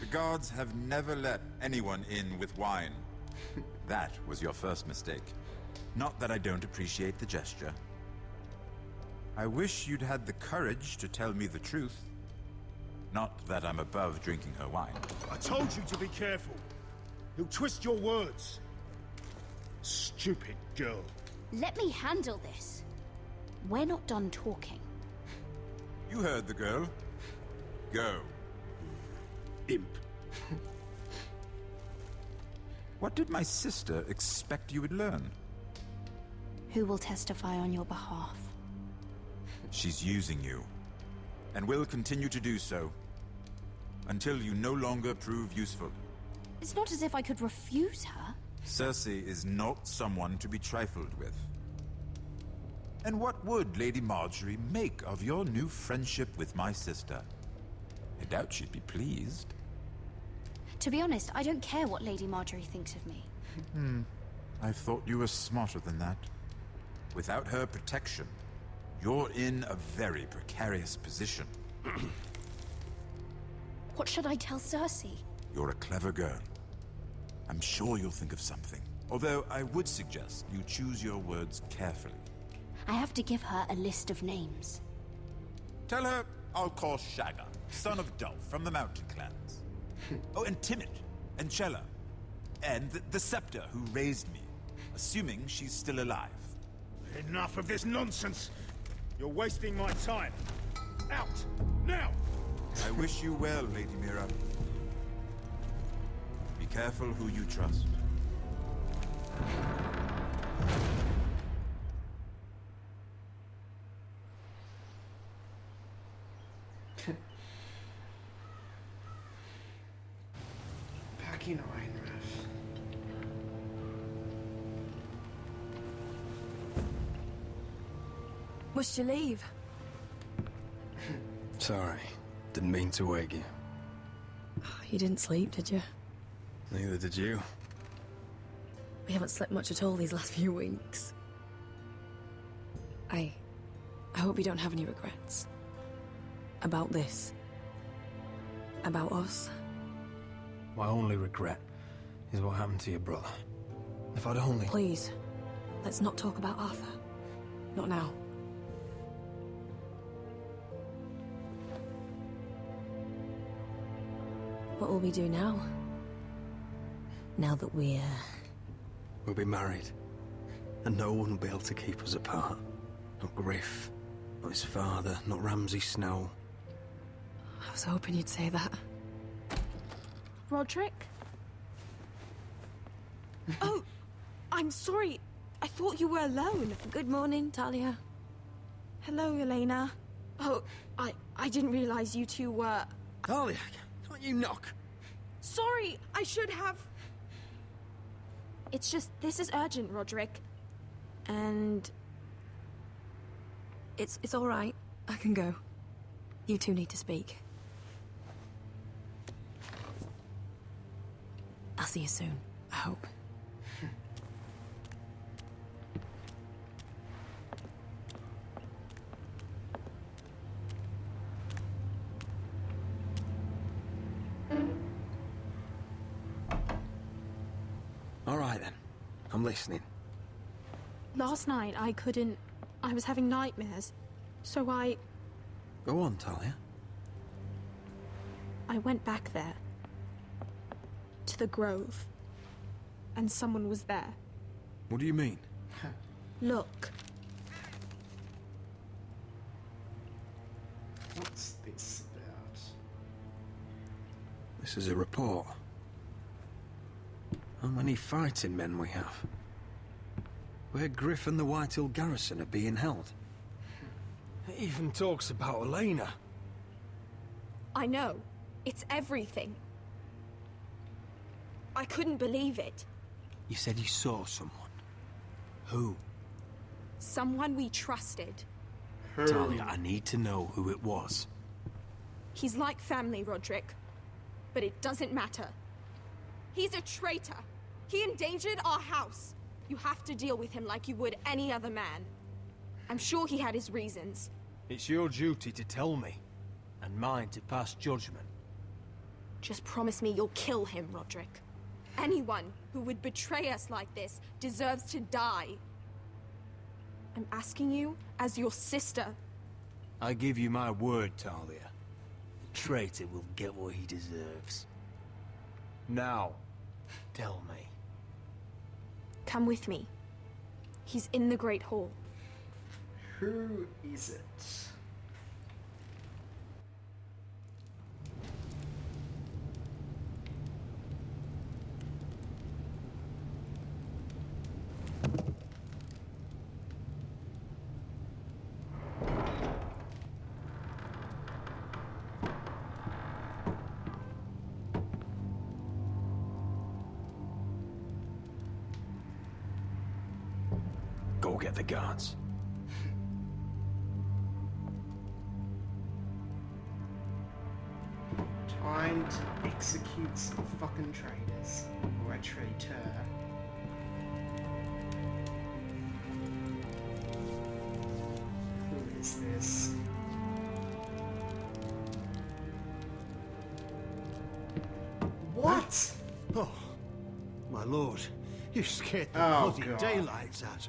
The guards have never let anyone in with wine. That was your first mistake. Not that I don't appreciate the gesture. I wish you'd had the courage to tell me the truth. Not that I'm above drinking her wine. I told you to be careful. He'll twist your words. Stupid girl. Let me handle this. We're not done talking. You heard the girl. Go. Imp. What did my sister expect you would learn? Who will testify on your behalf? She's using you, and will continue to do so, until you no longer prove useful. It's not as if I could refuse her. Cersei is not someone to be trifled with. And what would Lady Marjorie make of your new friendship with my sister? I doubt she'd be pleased. To be honest, I don't care what Lady Marjorie thinks of me. I thought you were smarter than that. Without her protection, you're in a very precarious position. What should I tell Cersei? You're a clever girl. I'm sure you'll think of something. Although I would suggest you choose your words carefully. I have to give her a list of names. Tell her I'll call Shagga, son of Dolph from the Mountain Clans. Oh, and Timid, and Chella, and the Scepter who raised me, assuming she's still alive. Enough of this nonsense! You're wasting my time. Out! Now! I wish you well, Lady Mira. Be careful who you trust. Back in Ironrath. Must you leave? Sorry. Didn't mean to wake you. You didn't sleep, did you? Neither did you. We haven't slept much at all these last few weeks. I hope you don't have any regrets. About this. About us. My only regret is what happened to your brother. If I'd only... Please, let's not talk about Arthur. Not now. What will we do now? Now that we'll be married. And no one will be able to keep us apart. Not Griff, not his father, not Ramsay Snow. I was hoping you'd say that. Roderick? Oh, I'm sorry. I thought you were alone. Good morning, Talia. Hello, Elena. Oh, I didn't realize you two were... Talia, can't you knock? Sorry, I should have... It's just, this is urgent, Roderick. And... It's all right. I can go. You two need to speak. I'll see you soon, I hope. All right, then. I'm listening. Last night, I was having nightmares. So I Go on, Talia. went back there. To the grove. And someone was there. What do you mean? Look. What's this about? This is a report. How many fighting men we have? Where Griff and the Whitehill garrison are being held. It even talks about Elena. I know. It's everything. I couldn't believe it. You said you saw someone. Who? Someone we trusted. Talia, I need to know who it was. He's like family, Roderick. But it doesn't matter. He's a traitor. He endangered our house. You have to deal with him like you would any other man. I'm sure he had his reasons. It's your duty to tell me, and mine to pass judgment. Just promise me you'll kill him, Roderick. Anyone who would betray us like this deserves to die. I'm asking you as your sister. I give you my word, Talia. The traitor will get what he deserves. Now, tell me. Come with me. He's in the Great Hall. Who is it? Go get the guards. Time to execute some fucking traitors. Or a traitor. Who is this? What? Oh, my lord. You scared the bloody daylights out.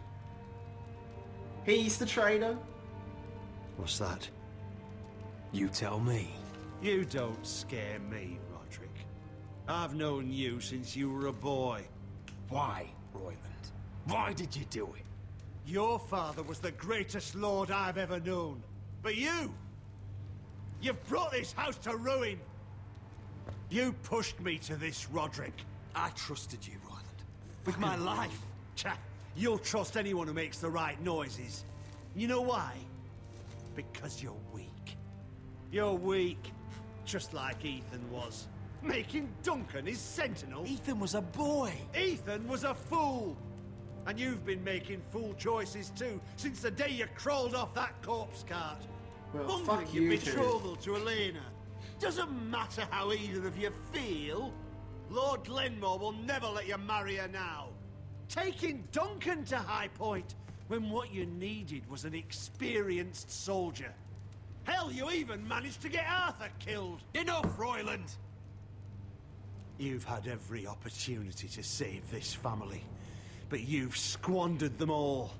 He's the traitor? What's that? You tell me. You don't scare me, Roderick. I've known you since you were a boy. Why, Royland? Why did you do it? Your father was the greatest lord I've ever known. But you've brought this house to ruin. You pushed me to this, Roderick. I trusted you, Royland. With my life. Cha, you'll trust anyone who makes the right noises. You know why? Because you're weak. You're weak. Just like Ethan was. Making Duncan his sentinel. Ethan was a boy. Ethan was a fool. And you've been making fool choices too, since the day you crawled off that corpse cart. Well, Bungling fuck your you two. betrothal to Elena. Doesn't matter how either of you feel. Lord Glenmore will never let you marry her now. Taking Duncan to High Point, when what you needed was an experienced soldier. Hell, you even managed to get Arthur killed. Enough, Royland! You've had every opportunity to save this family, but you've squandered them all.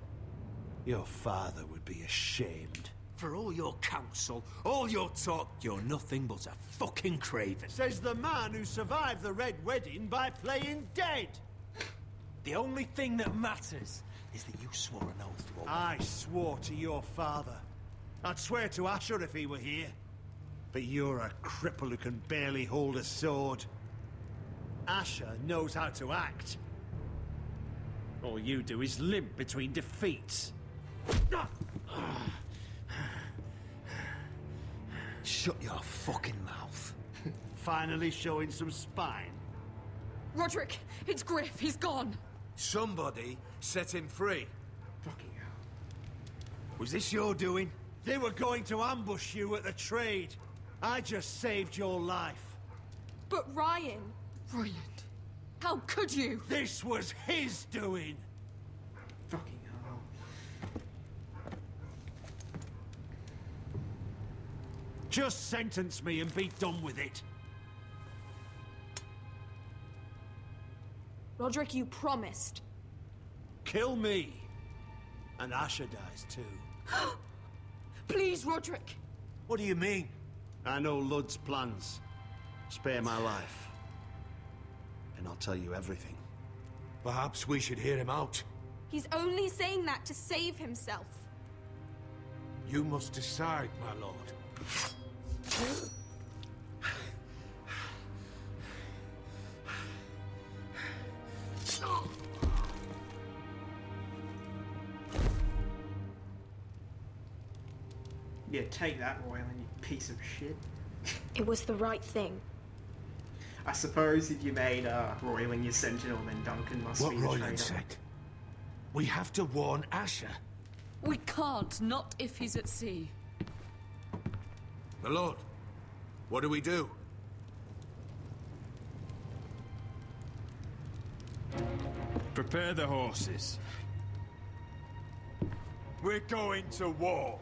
Your father would be ashamed. For all your counsel, all your talk, you're nothing but a fucking craven. Says the man who survived the Red Wedding by playing dead. The only thing that matters is that you swore an oath to obey. I swore to your father. I'd swear to Asher if he were here. But you're a cripple who can barely hold a sword. Asher knows how to act. All you do is limp between defeats. Shut your fucking mouth. Finally showing some spine. Roderick, it's Griff. He's gone. Somebody set him free. Fucking hell. Was this your doing? They were going to ambush you at the trade. I just saved your life. But Ryan... Royland, how could you? This was his doing. Fucking hell. Just sentence me and be done with it. Roderick, you promised. Kill me. And Asher dies too. Please, Roderick. What do you mean? I know Lud's plans. Spare my life. And I'll tell you everything. Perhaps we should hear him out. He's only saying that to save himself. You must decide, my lord. Yeah, take that, Royland, you piece of shit. It was the right thing. I suppose if you made Royland your sentinel, then Duncan must be the What traitor. Royland said. We have to warn Asher. We can't, not if he's at sea. My lord, what do we do? Prepare the horses. We're going to war.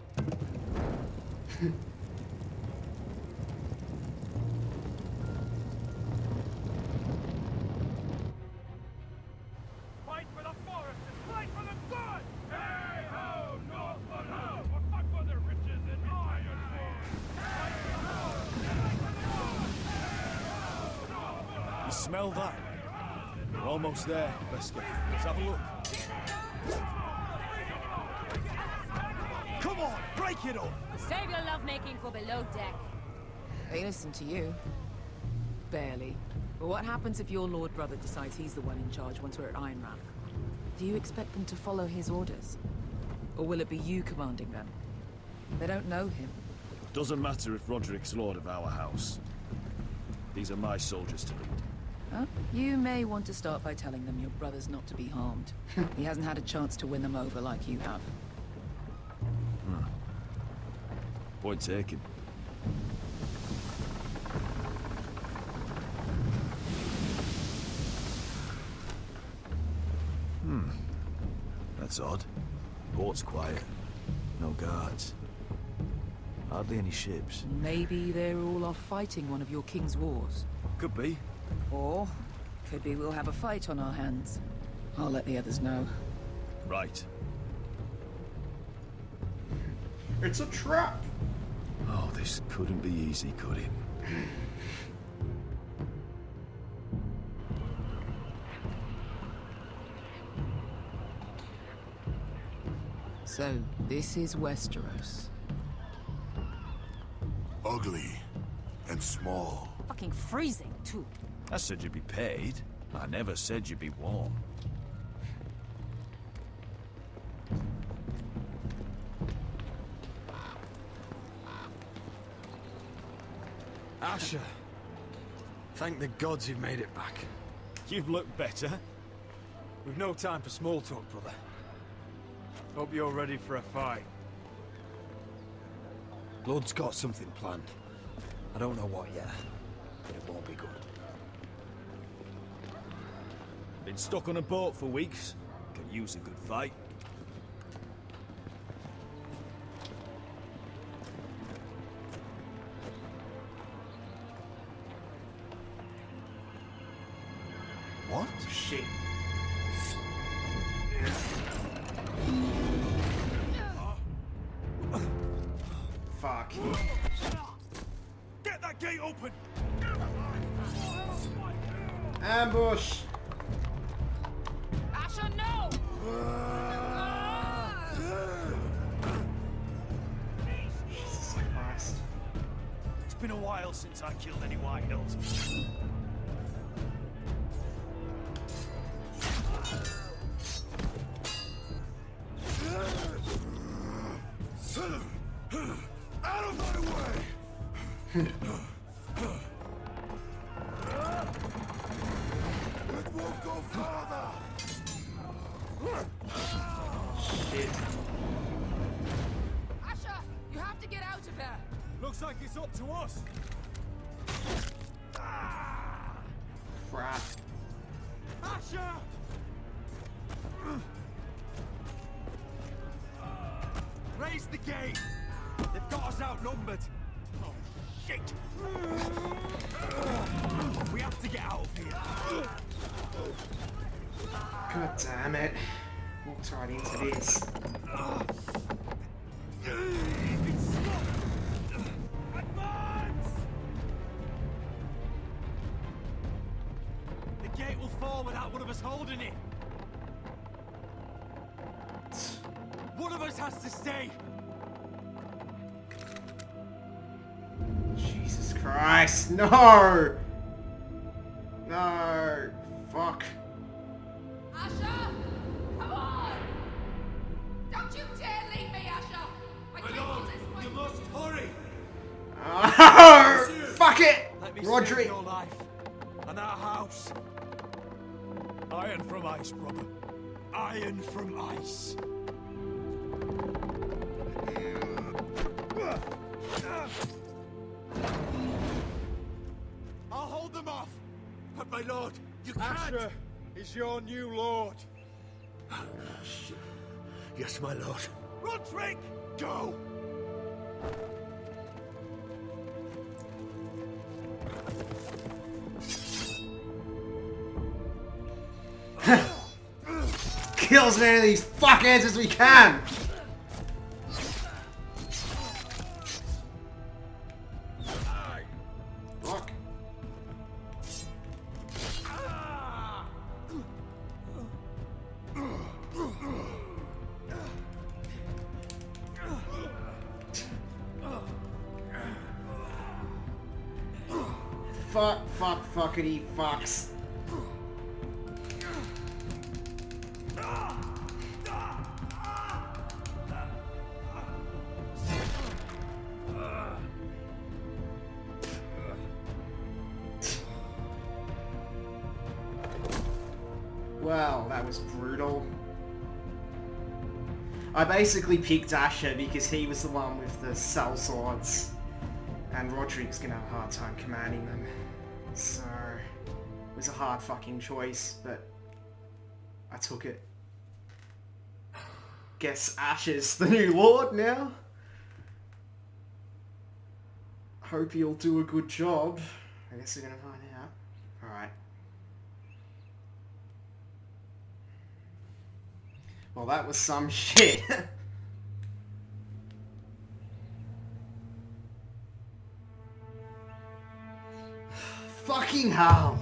Fight for the forest and fight for the sun! Hey ho, North for love! Fight for the riches and iron You smell that? We're almost there, Wesker. Let's have a look. Come on, break it up! Save your lovemaking for below deck. They listen to you. Barely. But what happens if your lord brother decides he's the one in charge once we're at Ironrath? Do you expect them to follow his orders? Or will it be you commanding them? They don't know him. Doesn't matter if Roderick's lord of our house. These are my soldiers to lead. Huh? You may want to start by telling them your brother's not to be harmed. He hasn't had a chance to win them over like you have. Point taken. That's odd. Port's quiet. No guards. Hardly any ships. Maybe they're all off fighting one of your king's wars. Could be. Or could be we'll have a fight on our hands. I'll let the others know. Right. It's a trap! Oh, this couldn't be easy, could it? So, this is Westeros. Ugly and small. Fucking freezing, too. I said you'd be paid. I never said you'd be warm. Asher. Thank the gods you've made it back. You've looked better. We've no time for small talk, brother. Hope you're ready for a fight. Blood's got something planned. I don't know what yet, but it won't be good. Been stuck on a boat for weeks. Can use a good fight. What? Shit. Fuck. Get that gate open! Ambush! Asher, no! Jesus Christ. It's been a while since I killed any White Hills. Out of my way! It won't go farther! Shit. Asher, you have to get out of there! Looks like it's up to us. Crap. Asher! Raise the gate! They've got us outnumbered! Oh, shit! We have to get out of here! God damn it. Walked right into this. Advance! The gate will fall without one of us holding it! One of us has to stay! Jesus Christ, no! No! Fuck. Asher! Come on! Don't you dare leave me, Asher! My lord, you must hurry! Oh, fuck it! Let me Roderick. save your life and our house. Iron from ice, brother. Iron from ice. I'll hold them off, but my lord, you can't. Asher is your new lord. Yes, my lord. Roderick, go! Kill as many of these fuckheads as we can! Fuck. Fuck, fuckity, fucks. Well, that was brutal. I basically picked Asher because he was the one with the cell swords, and Roderick's gonna have a hard time commanding them. So, it was a hard fucking choice, but I took it. guess Asher's the new Lord now. Hope he'll do a good job. I guess we're gonna find out. Alright. Well, that was some shit. Fucking hell.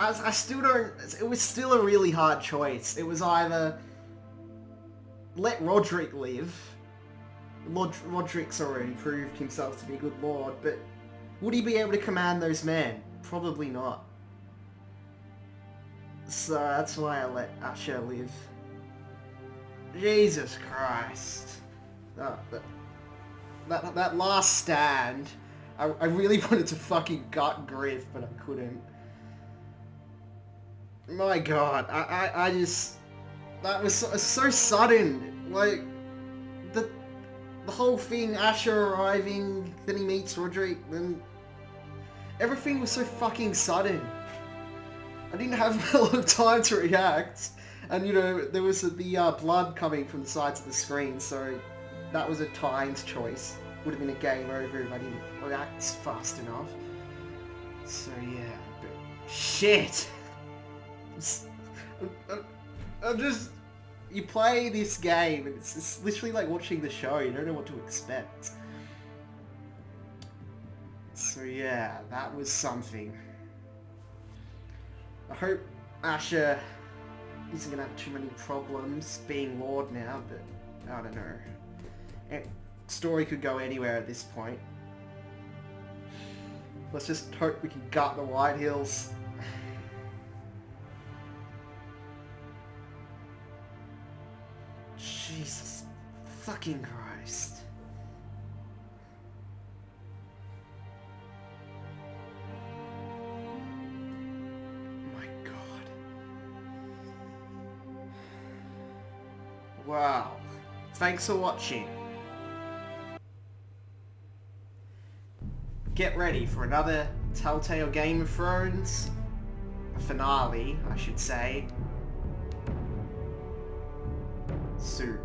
I still don't... It was still a really hard choice. It was either let Roderick live. Roderick's already proved himself to be a good lord, but would he be able to command those men? Probably not. So that's why I let Asher live. Jesus Christ. That last stand, I really wanted to fucking gut Griff, but I couldn't. My god, I just... That was so sudden. Like, the whole thing, Asher arriving, then he meets Roderick, then... Everything was so fucking sudden. I didn't have a lot of time to react. And, you know, there was the blood coming from the sides of the screen, so that was a timed choice. Would have been a game over if I didn't react fast enough. So, yeah, but... Shit! I'm just... You play this game, and it's literally like watching the show, you don't know what to expect. So yeah, that was something. I hope Asher isn't gonna have too many problems being Lord now, but I don't know. Story could go anywhere at this point. Let's just hope we can gut the White Hills. Jesus fucking Christ. My God. Wow. Thanks for watching. Get ready for another Telltale Game of Thrones. A finale, I should say. Soon.